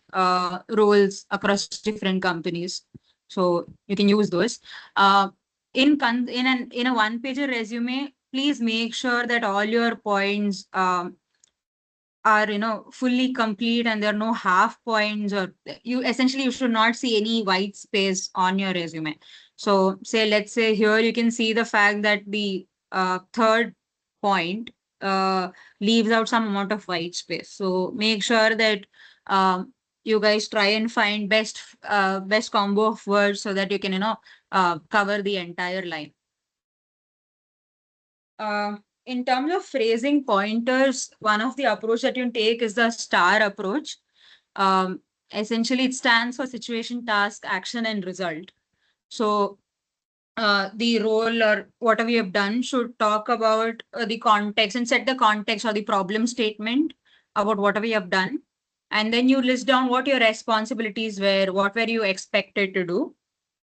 roles across different companies. So you can use those. In a one-pager resume, please make sure that all your points are fully complete and there are no half points, or you should not see any white space on your resume. So let's say here you can see the fact that the third point leaves out some amount of white space. So make sure that you guys try and find best combo of words so that you can cover the entire line. In terms of phrasing pointers, one of the approach that you take is the STAR approach. Essentially, it stands for situation, task, action, and result. So the role or whatever you have done should talk about the context and set the context or the problem statement about whatever you have done. And then you list down what your responsibilities were, what were you expected to do.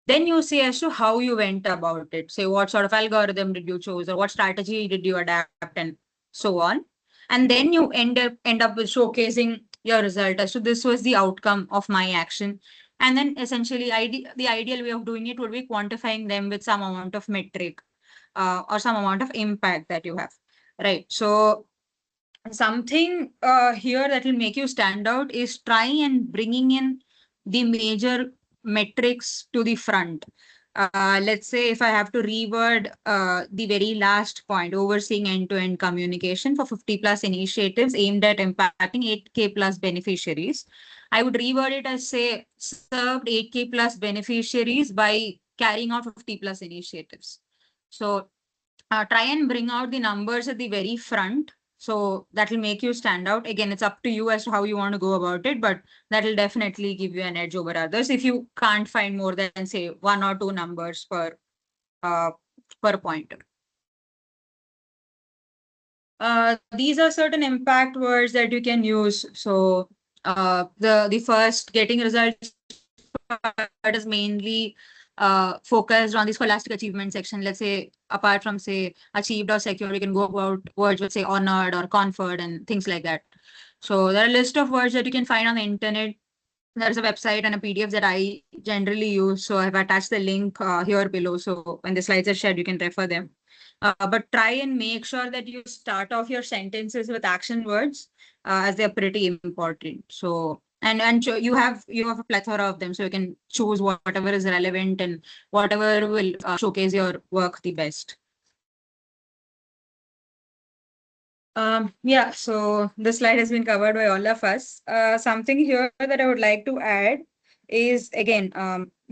Then you say as to how you went about it. Say what sort of algorithm did you choose, or what strategy did you adapt, and so on. And then you end up with showcasing your result as to this was the outcome of my action. And then essentially the ideal way of doing it would be quantifying them with some amount of metric or some amount of impact that you have. Right. So something here that will make you stand out is try and bringing in the major metrics to the front. Let's say if I have to reword the very last point, overseeing end-to-end communication for 50 plus initiatives aimed at impacting 8K plus beneficiaries, I would reword it as, say, served 8K plus beneficiaries by carrying out 50 plus initiatives. So try and bring out the numbers at the very front. So that will make you stand out. Again, it's up to you as to how you want to go about it, but that will definitely give you an edge over others if you can't find more than, say, 1 or 2 numbers per pointer. These are certain impact words that you can use. So the first, getting results, is mainly focused on the scholastic achievement section. Let's say apart from, say, achieved or secured, you can go about words with, say, honored or conferred and things like that. So there are a list of words that you can find on the internet. There's a website and a PDF that I generally use. So I've attached the link here below. So when the slides are shared, you can refer them. But try and make sure that you start off your sentences with action words as they're pretty important. So and you have a plethora of them, so you can choose whatever is relevant and whatever will showcase your work the best. Yeah, so the slide has been covered by all of us. Something here that I would like to add is again,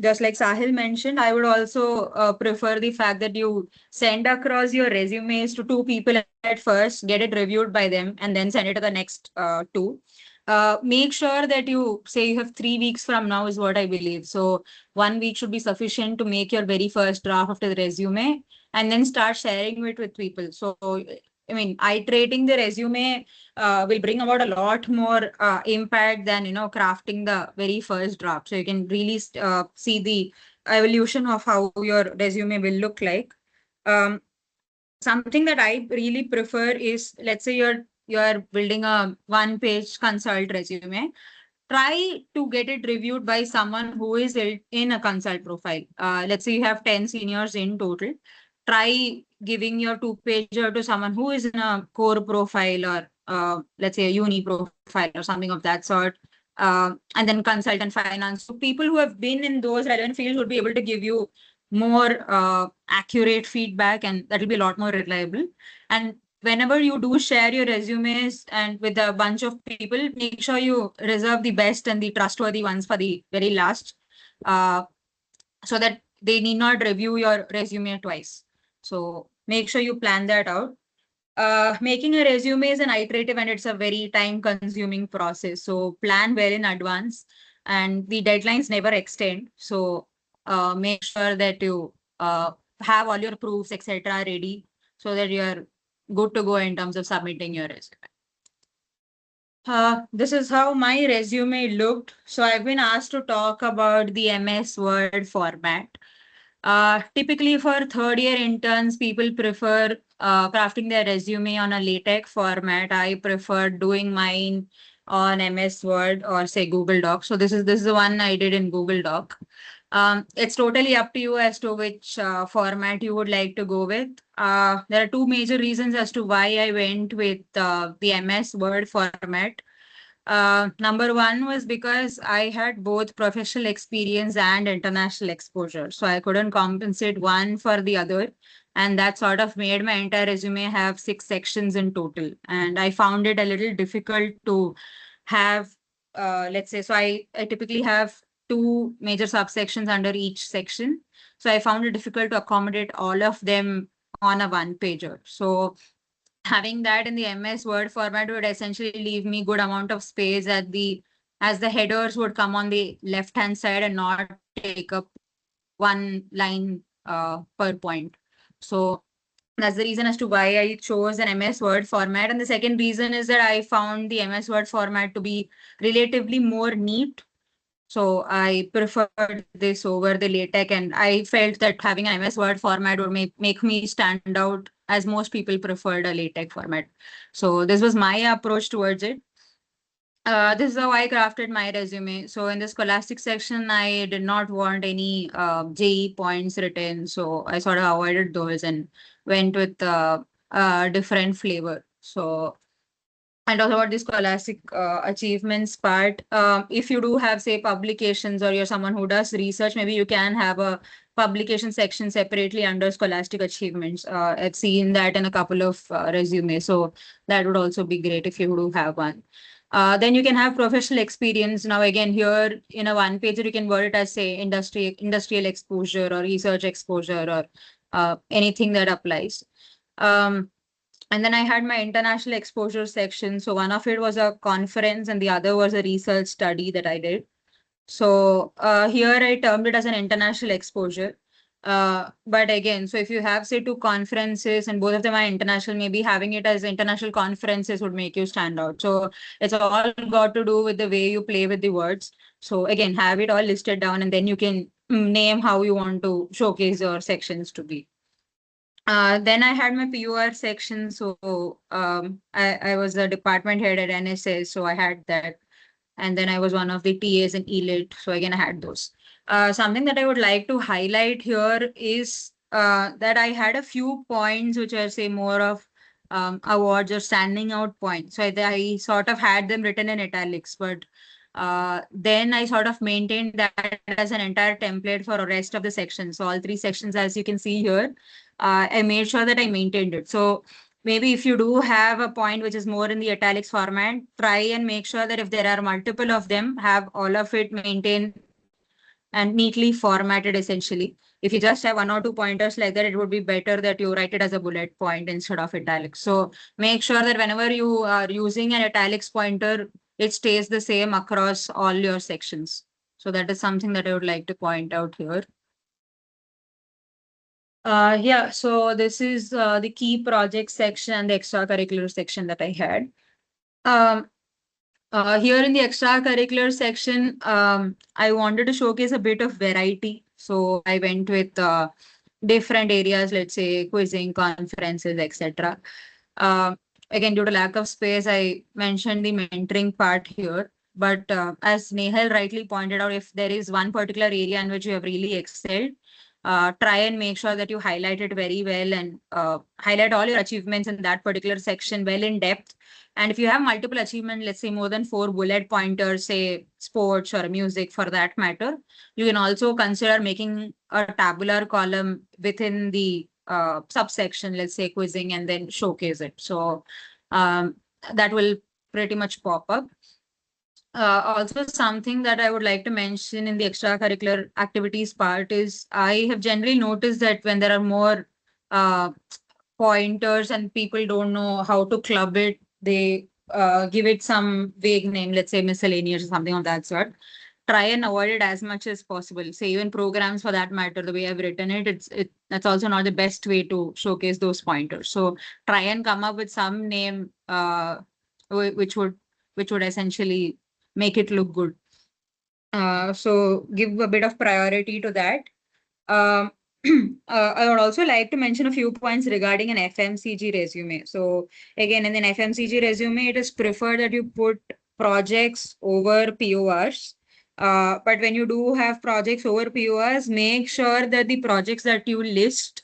just like Sahil mentioned, I would also prefer the fact that you send across your resumes to 2 people at first, get it reviewed by them, and then send it to the next two. Make sure that you say you have 3 weeks from now is what I believe. So 1 week should be sufficient to make your very first draft of the resume and then start sharing it with people. So I mean, iterating the resume will bring about a lot more impact than, crafting the very first draft. So you can really see the evolution of how your resume will look like. Um, Something that I really prefer is, let's say you're building a 1-page consult resume. Try to get it reviewed by someone who is in a consult profile. Let's say you have 10 seniors in total. Try giving your 2-pager to someone who is in a core profile or let's say a uni profile or something of that sort. And then consult and finance. So people who have been in those relevant fields would be able to give you more accurate feedback, and that will be a lot more reliable. And whenever you do share your resumes and with a bunch of people, make sure you reserve the best and the trustworthy ones for the very last, so that they need not review your resume twice. So make sure you plan that out. Making a resume is an iterative and it's a very time consuming process. So plan well in advance, and the deadlines never extend. So make sure that you have all your proofs, etc., ready so that you're good to go in terms of submitting your resume. This is how my resume looked. So I've been asked to talk about the MS Word format. Typically for third year interns, people prefer crafting their resume on a LaTeX format. I prefer doing mine on MS Word or say Google Doc. So this is the one I did in Google Doc. It's totally up to you as to which format you would like to go with. There are 2 major reasons as to why I went with the MS Word format. Number one was because I had both professional experience and international exposure. So I couldn't compensate one for the other. And that sort of made my entire resume have 6 sections in total. And I found it a little difficult to have, let's say, so I typically have 2 major subsections under each section. So I found it difficult to accommodate all of them on a 1-pager. So having that in the MS Word format would essentially leave me good amount of space as the headers would come on the left hand side and not take up 1 line per point. So that's the reason as to why I chose an MS Word format. And the second reason is that I found the MS Word format to be relatively more neat. So I preferred this over the LaTeX, and I felt that having an MS Word format would make me stand out, as most people preferred a LaTeX format. So this was my approach towards it. This is how I crafted my resume. So in the Scholastic section, I did not want any JE points written. So I sort of avoided those and went with a different flavor. So and also about the Scholastic achievements part. If you do have, say, publications, or you're someone who does research, maybe you can have a publication section separately under Scholastic achievements. I've seen that in a couple of resumes. So that would also be great if you do have one. Then you can have professional experience. Now, again, here in a 1-pager, you can word it as, say, industrial exposure or research exposure or anything that applies. And then I had my international exposure section. So one of it was a conference and the other was a research study that I did. So here I termed it as an international exposure. But again, so if you have, say, 2 conferences and both of them are international, maybe having it as international conferences would make you stand out. So it's all got to do with the way you play with the words. So again, have it all listed down and then you can name how you want to showcase your sections to be. Then I had my PUR section. So I was a department head at NSS, so I had that. And then I was one of the TAs in ELIT. So again, I had those. Something that I would like to highlight here is that I had a few points which are, say, more of awards or standing out points. So I sort of had them written in italics, but then I sort of maintained that as an entire template for the rest of the sections. So all 3 sections, as you can see here, I made sure that I maintained it. So maybe if you do have a point which is more in the italics format, try and make sure that if there are multiple of them, have all of it maintained and neatly formatted essentially. If you just have one or two pointers like that, it would be better that you write it as a bullet point instead of italics. So make sure that whenever you are using an italics pointer, it stays the same across all your sections. So that is something that I would like to point out here. Yeah, so this is the key project section and the extracurricular section that I had. Here in the extracurricular section, I wanted to showcase a bit of variety. So I went with different areas, let's say quizzing, conferences, etc. Again, due to lack of space, I mentioned the mentoring part here. But as Nehal rightly pointed out, if there is one particular area in which you have really excelled, try and make sure that you highlight it very well and highlight all your achievements in that particular section well in depth. And if you have multiple achievements, let's say more than 4 bullet pointers, say sports or music for that matter, you can also consider making a tabular column within the subsection, let's say quizzing, and then showcase it. So that will pretty much pop up. Also, something that I would like to mention in the extracurricular activities part is I have generally noticed that when there are more pointers and people don't know how to club it, they give it some vague name, let's say miscellaneous or something of that sort. Try and avoid it as much as possible. Say even programs for that matter, the way I've written it, that's also not the best way to showcase those pointers. So try and come up with some name which would essentially make it look good. So give a bit of priority to that. I would also like to mention a few points regarding an FMCG resume. So again, in an FMCG resume, it is preferred that you put projects over PORs. But when you do have projects over PORs, make sure that the projects that you list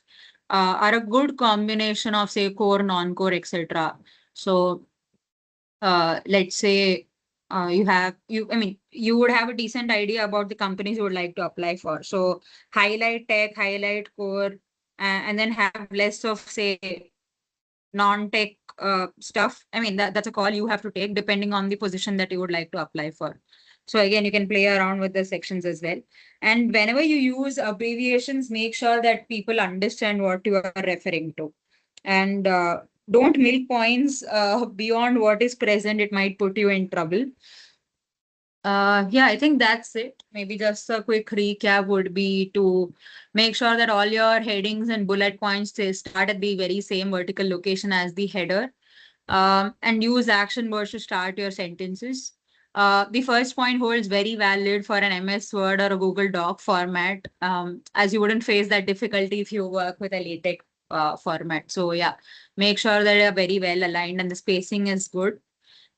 are a good combination of, say, core, non-core, etc. So let's say you would have a decent idea about the companies you would like to apply for. So highlight tech, highlight core, and then have less of, say, non-tech stuff. I mean, that's a call you have to take depending on the position that you would like to apply for. So again, you can play around with the sections as well. And whenever you use abbreviations, make sure that people understand what you are referring to. And don't milk points beyond what is present. It might put you in trouble. Yeah, I think that's it. Maybe just a quick recap would be to make sure that all your headings and bullet points they start at the very same vertical location as the header. And use action words to start your sentences. The first point holds very valid for an MS Word or a Google Doc format, as you wouldn't face that difficulty if you work with a LaTeX format. So yeah, make sure that they are very well aligned and the spacing is good.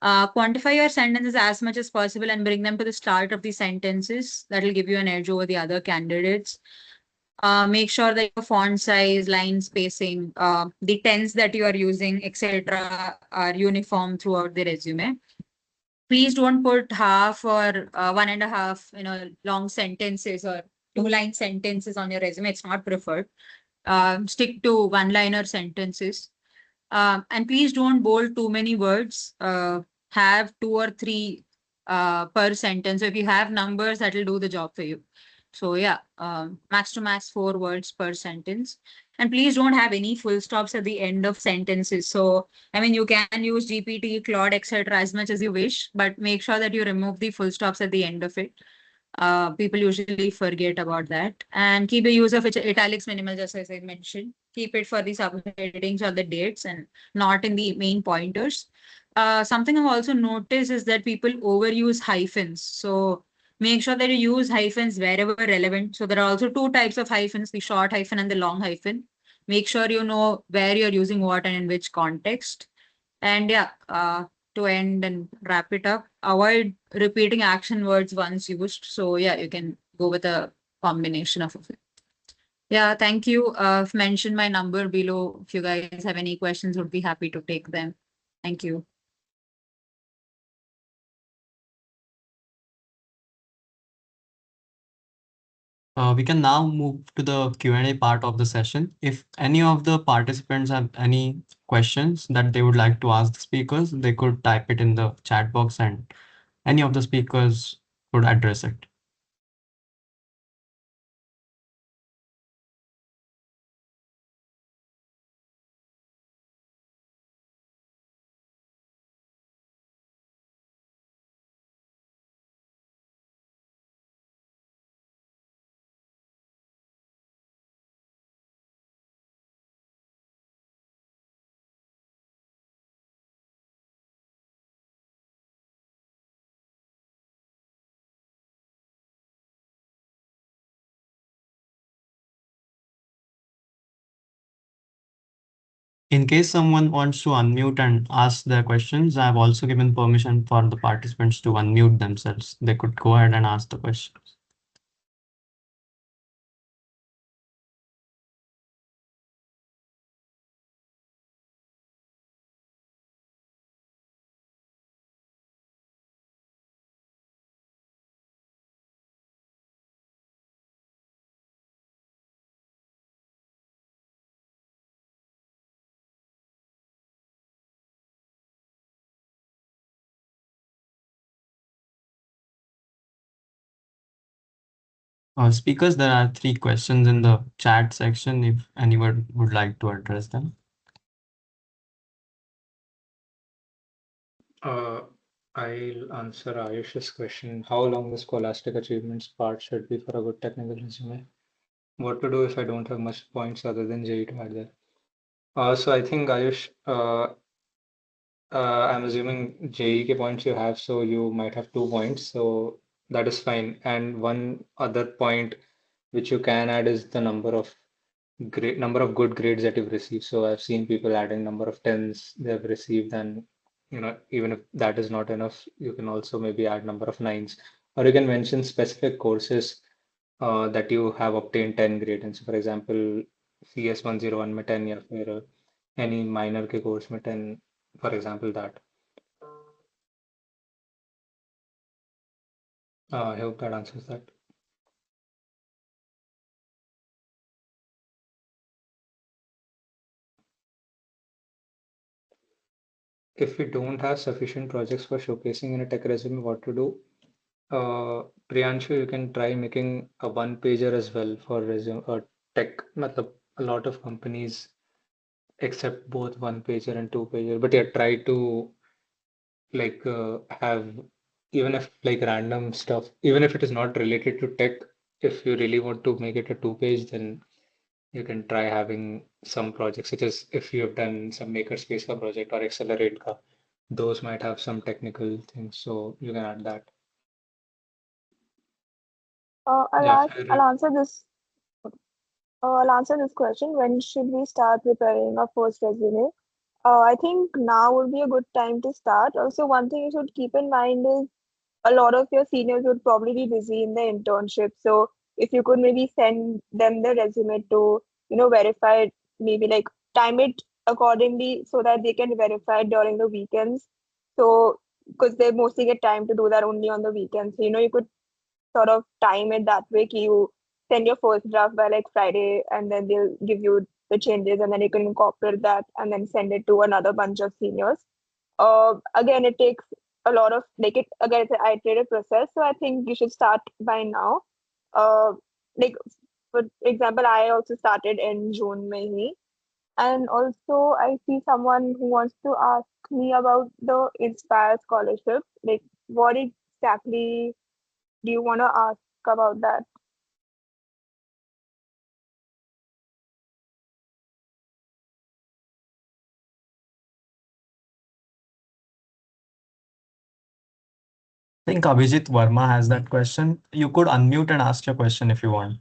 Quantify your sentences as much as possible and bring them to the start of the sentences. That will give you an edge over the other candidates. Make sure that your font size, line spacing, the tense that you are using, etc., are uniform throughout the resume. Please don't put half or 1.5, long sentences or 2-line sentences on your resume. It's not preferred. Stick to one-liner sentences. And please don't bold too many words. Have 2 or 3 per sentence. So if you have numbers, that will do the job for you. So yeah, max to max 4 words per sentence. And please don't have any full stops at the end of sentences. So, I mean, you can use GPT, Claude, etc. as much as you wish, but make sure that you remove the full stops at the end of it. People usually forget about that. And keep the use of italics minimal, just as I mentioned. Keep it for the subheadings or the dates and not in the main pointers. Something I've also noticed is that people overuse hyphens. So make sure that you use hyphens wherever relevant. So there are also 2 types of hyphens, the short hyphen and the long hyphen. Make sure you know where you're using what and in which context. And yeah, to end and wrap it up, avoid repeating action words once used. So yeah, you can go with a combination of it. Yeah, thank you. I've mentioned my number below. If you guys have any questions, would be happy to take them. Thank you. We can now move to the Q&A part of the session. If any of the participants have any questions that they would like to ask the speakers, they could type it in the chat box and any of the speakers could address it. In case someone wants to unmute and ask their questions, I have also given permission for the participants to unmute themselves. They could go ahead and ask the questions. Speakers, there are 3 questions in the chat section if anyone would like to address them. I'll answer Ayush's question. How long the scholastic achievements part should be for a good technical resume? What to do if I don't have much points other than JE to add there? So I think Ayush, I'm assuming JE ke points you have, so you might have 2 points, so that is fine. And one other point which you can add is the number of good grades that you've received. So I've seen people adding number of tens they've received, and even if that is not enough, you can also maybe add number of nines, or you can mention specific courses that you have obtained 10 grade in. So for example, CS 101 में 10 या फिर any minor के course में 10, for example that. I hope that answers that. If we don't have sufficient projects for showcasing in a tech resume, what to do? Priyanshu, you can try making a one pager as well for resume or tech. मतलब a lot of companies accept both one pager and two pager, but yeah, try to like have, even if like random stuff, even if it is not related to tech, if you really want to make it a two-page, then you can try having some projects, such as if you have done some makerspace ka project or accelerate ka, those might have some technical things, so you can add that. Yeah, I'll answer this. I'll answer this question. When should we start preparing our first resume? I think now would be a good time to start. Also, one thing you should keep in mind is a lot of your seniors would probably be busy in the internship. So if you could maybe send them the resume to, verify it, maybe like time it accordingly so that they can verify it during the weekends. So because they mostly get time to do that only on the weekends. So, you could sort of time it that way. You send your first draft by like Friday, and then they'll give you the changes, and then you can incorporate that and then send it to another bunch of seniors. Again, it takes a lot of like it again, it's an iterative process. So I think you should start by now. Uh, like for example, I also started in June, maybe. And also I see someone who wants to ask me about the Inspire scholarship. Like what exactly do you want to ask about that? I think Abhijit Verma has that question. You could unmute and ask your question if you want.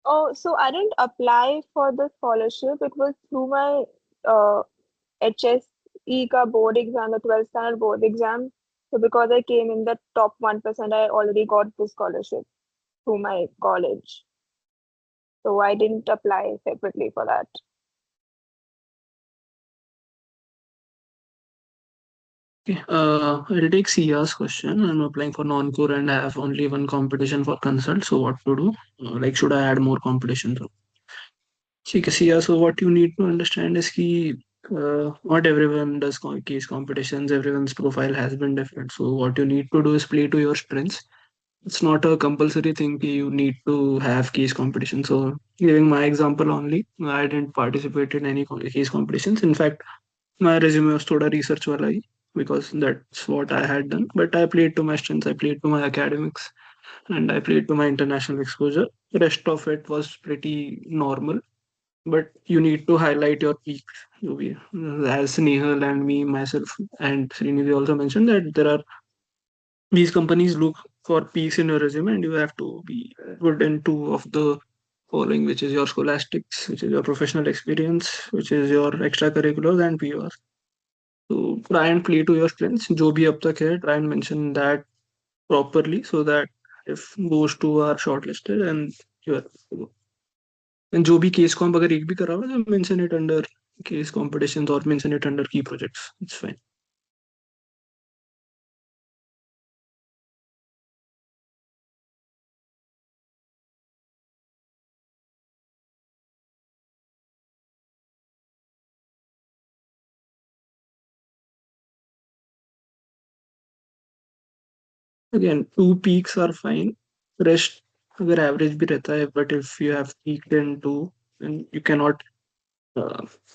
Oh, so I didn't apply for the scholarship. It was through my HSE ka board exam, the 12th standard board exam. So because I came in the top 1%, I already got the scholarship through my college. So I didn't apply separately for that. Okay, I'll take Sia's question. I'm applying for non-core and I have only one competition for consult. So what to do? Like, should I add more competition? ठीक है Sia, so what you need to understand is कि not everyone does case competitions, everyone's profile has been different. So what you need to do is play to your strengths. It's not a compulsory thing कि you need to have case competition. So giving my example only, I didn't participate in any case competitions. In fact, my resume was थोड़ा research वाला ही because that's what I had done. But I played to my strengths, I played to my academics, and I played to my international exposure. The rest of it was pretty normal, but you need to highlight your peaks. As Nehal and me, myself, and Srinidhi also mentioned that there are these companies look for peaks in your resume, and you have to be good in two of the following, which is your scholastics, which is your professional experience, which is your extracurriculars and PUR. So try and play to your strengths. जो भी अब तक है, try and mention that properly so that if those two are shortlisted and you are. And जो भी case कॉम्प अगर एक भी करा हुआ है तो mention it under case competitions और मेंशन इट अंडर की projects, it's fine. Again, 2 peaks are fine. Rest अगर एवरेज भी रहता है, but if you have peaked in 2 and you cannot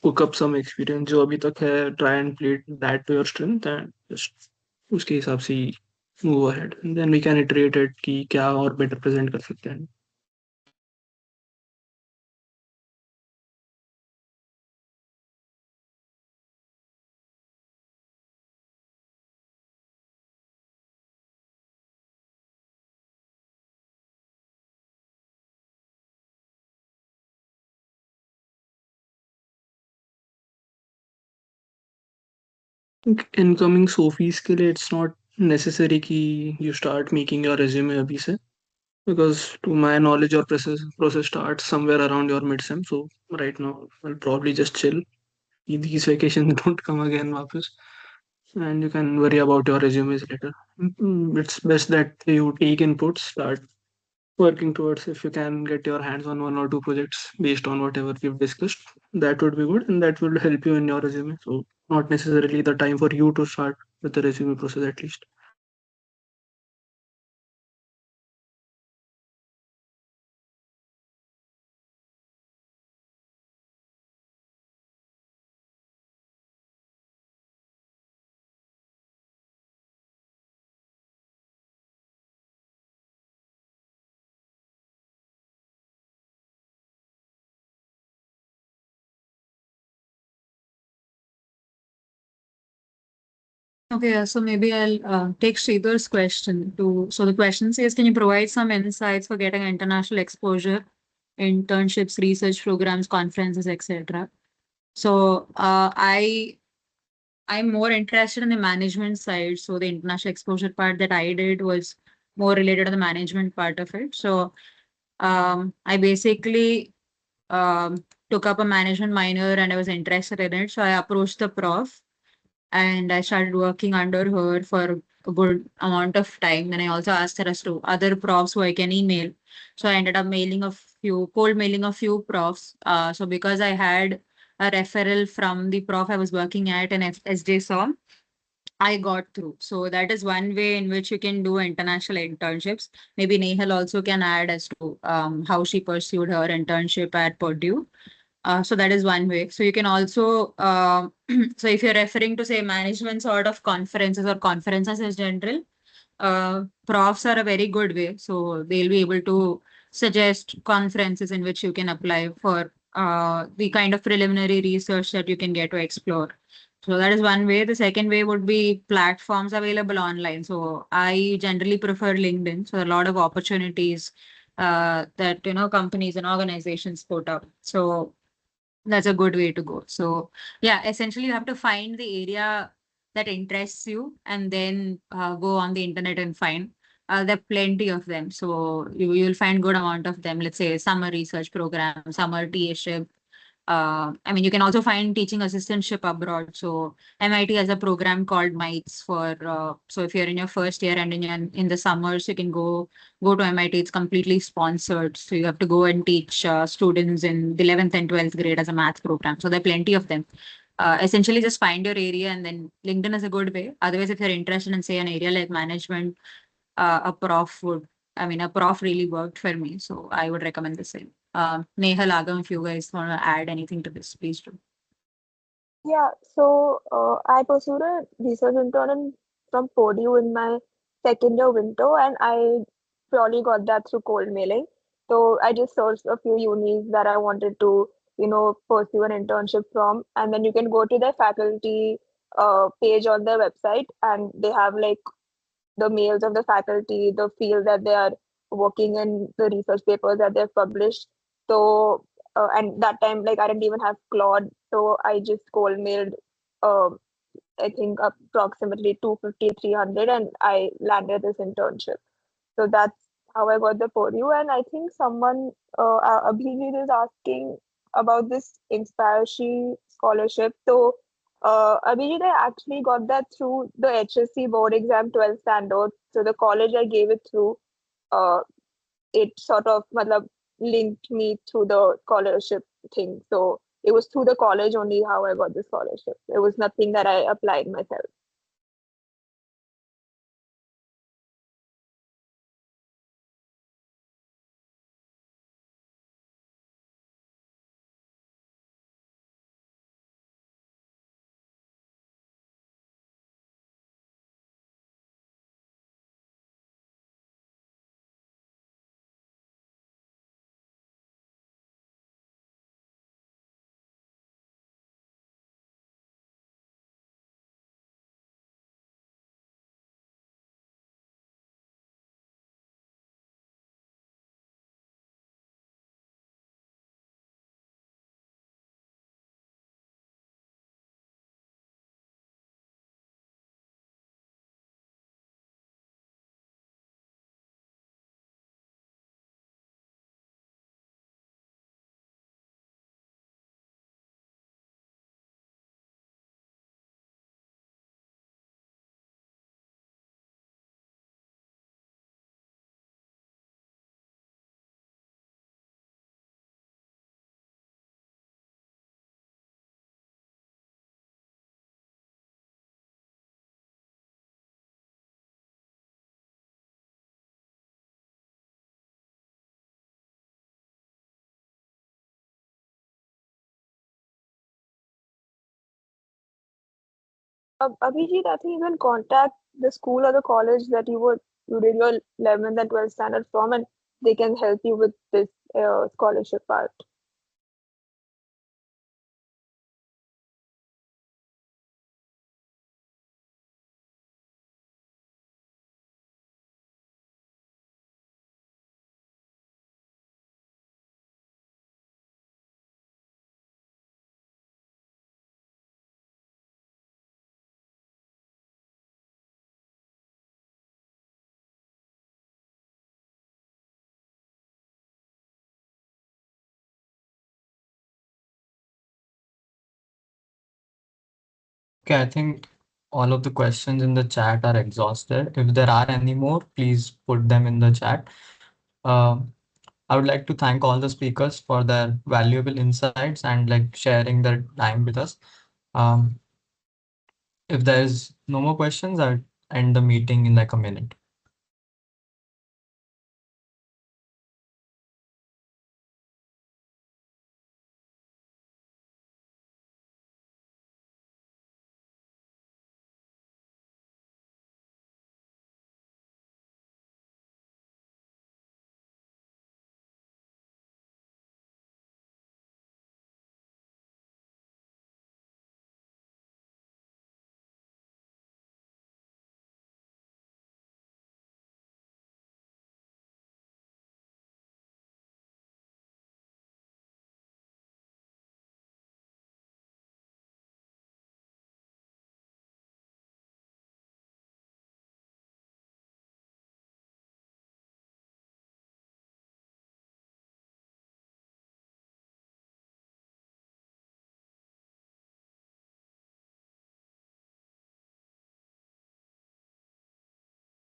cook up some experience जो अभी तक है, try and play that to your strength and just उसके हिसाब से ही move ahead, and then we can iterate it कि क्या और better present कर सकते हैं. इनकमिंग सोफीज के लिए इट्स नॉट नेसेसरी कि you start making your resume अभी से, because to my knowledge your process starts somewhere around your mid sem. So right now I'll probably just chill. These vacations don't come again वापस, and you can worry about your resumes later. It's best that you take inputs, start working towards. If you can get your hands on 1 or 2 projects based on whatever we've discussed, that would be good, and that will help you in your resume. So not necessarily the time for you to start with the resume process at least. Okay, so maybe I'll take Sridhar's question too. So the question says, can you provide some insights for getting international exposure, internships, research programs, conferences, etc.? So I'm more interested in the management side. So the international exposure part that I did was more related to the management part of it. So I basically took up a management minor and I was interested in it. So I approached the prof and I started working under her for a good amount of time. Then I also asked her as to other profs who I can email. So I ended up cold mailing a few profs. So because I had a referral from the prof I was working at in SJSOM, I got through. So that is one way in which you can do international internships. Maybe Nehal also can add as to how she pursued her internship at Purdue. So that is one way. So you can also, so if you're referring to say management sort of conferences or conferences in general, profs are a very good way. So they'll be able to suggest conferences in which you can apply for the kind of preliminary research that you can get to explore. So that is one way. The second way would be platforms available online. So I generally prefer LinkedIn. So a lot of opportunities that companies and organizations put up. So that's a good way to go. So yeah, essentially you have to find the area that interests you and then go on the internet and find. There are plenty of them. So you'll find good amount of them. Let's say summer research program, summer TA-ship, I mean, you can also find teaching assistantship abroad. So MIT has a program called MITES for, so if you're in your first year and in the summers, you can go to MIT. It's completely sponsored. So you have to go and teach students in the 11th and 12th grade as a math program. So there are plenty of them. Essentially just find your area, and then LinkedIn is a good way. Otherwise, if you're interested in say an area like management, a prof really worked for me. So I would recommend the same. Nehal, Agam, if you guys want to add anything to this, please do. Yeah, so I pursued a research intern from Purdue in my second year winter, and I purely got that through cold mailing. So I just searched a few unis that I wanted to, pursue an internship from, and then you can go to their faculty page on their website, and they have like the mails of the faculty, the field that they are working in, the research papers that they've published. So, and that time, like I didn't even have Claude, so I just cold mailed, uh, I think approximately 250, 300, and I landed this internship. So that's how I got the Purdue. And I think someone, Abhijit, is asking about this Inspire She scholarship. So, Abhijit, I actually got that through the HSC board exam 12 standard. So the college I gave it through, uh, it sort of matlab, linked me through the scholarship thing. So it was through the college only how I got the scholarship. It was nothing that I applied myself. Abhijit, I think you can contact the school or the college that you did your 11th and 12th standard from, and they can help you with this scholarship part. Okay, I think all of the questions in the chat are exhausted. If there are any more, please put them in the chat. I would like to thank all the speakers for their valuable insights and like sharing their time with us. If there's no more questions, I'll end the meeting in like a minute.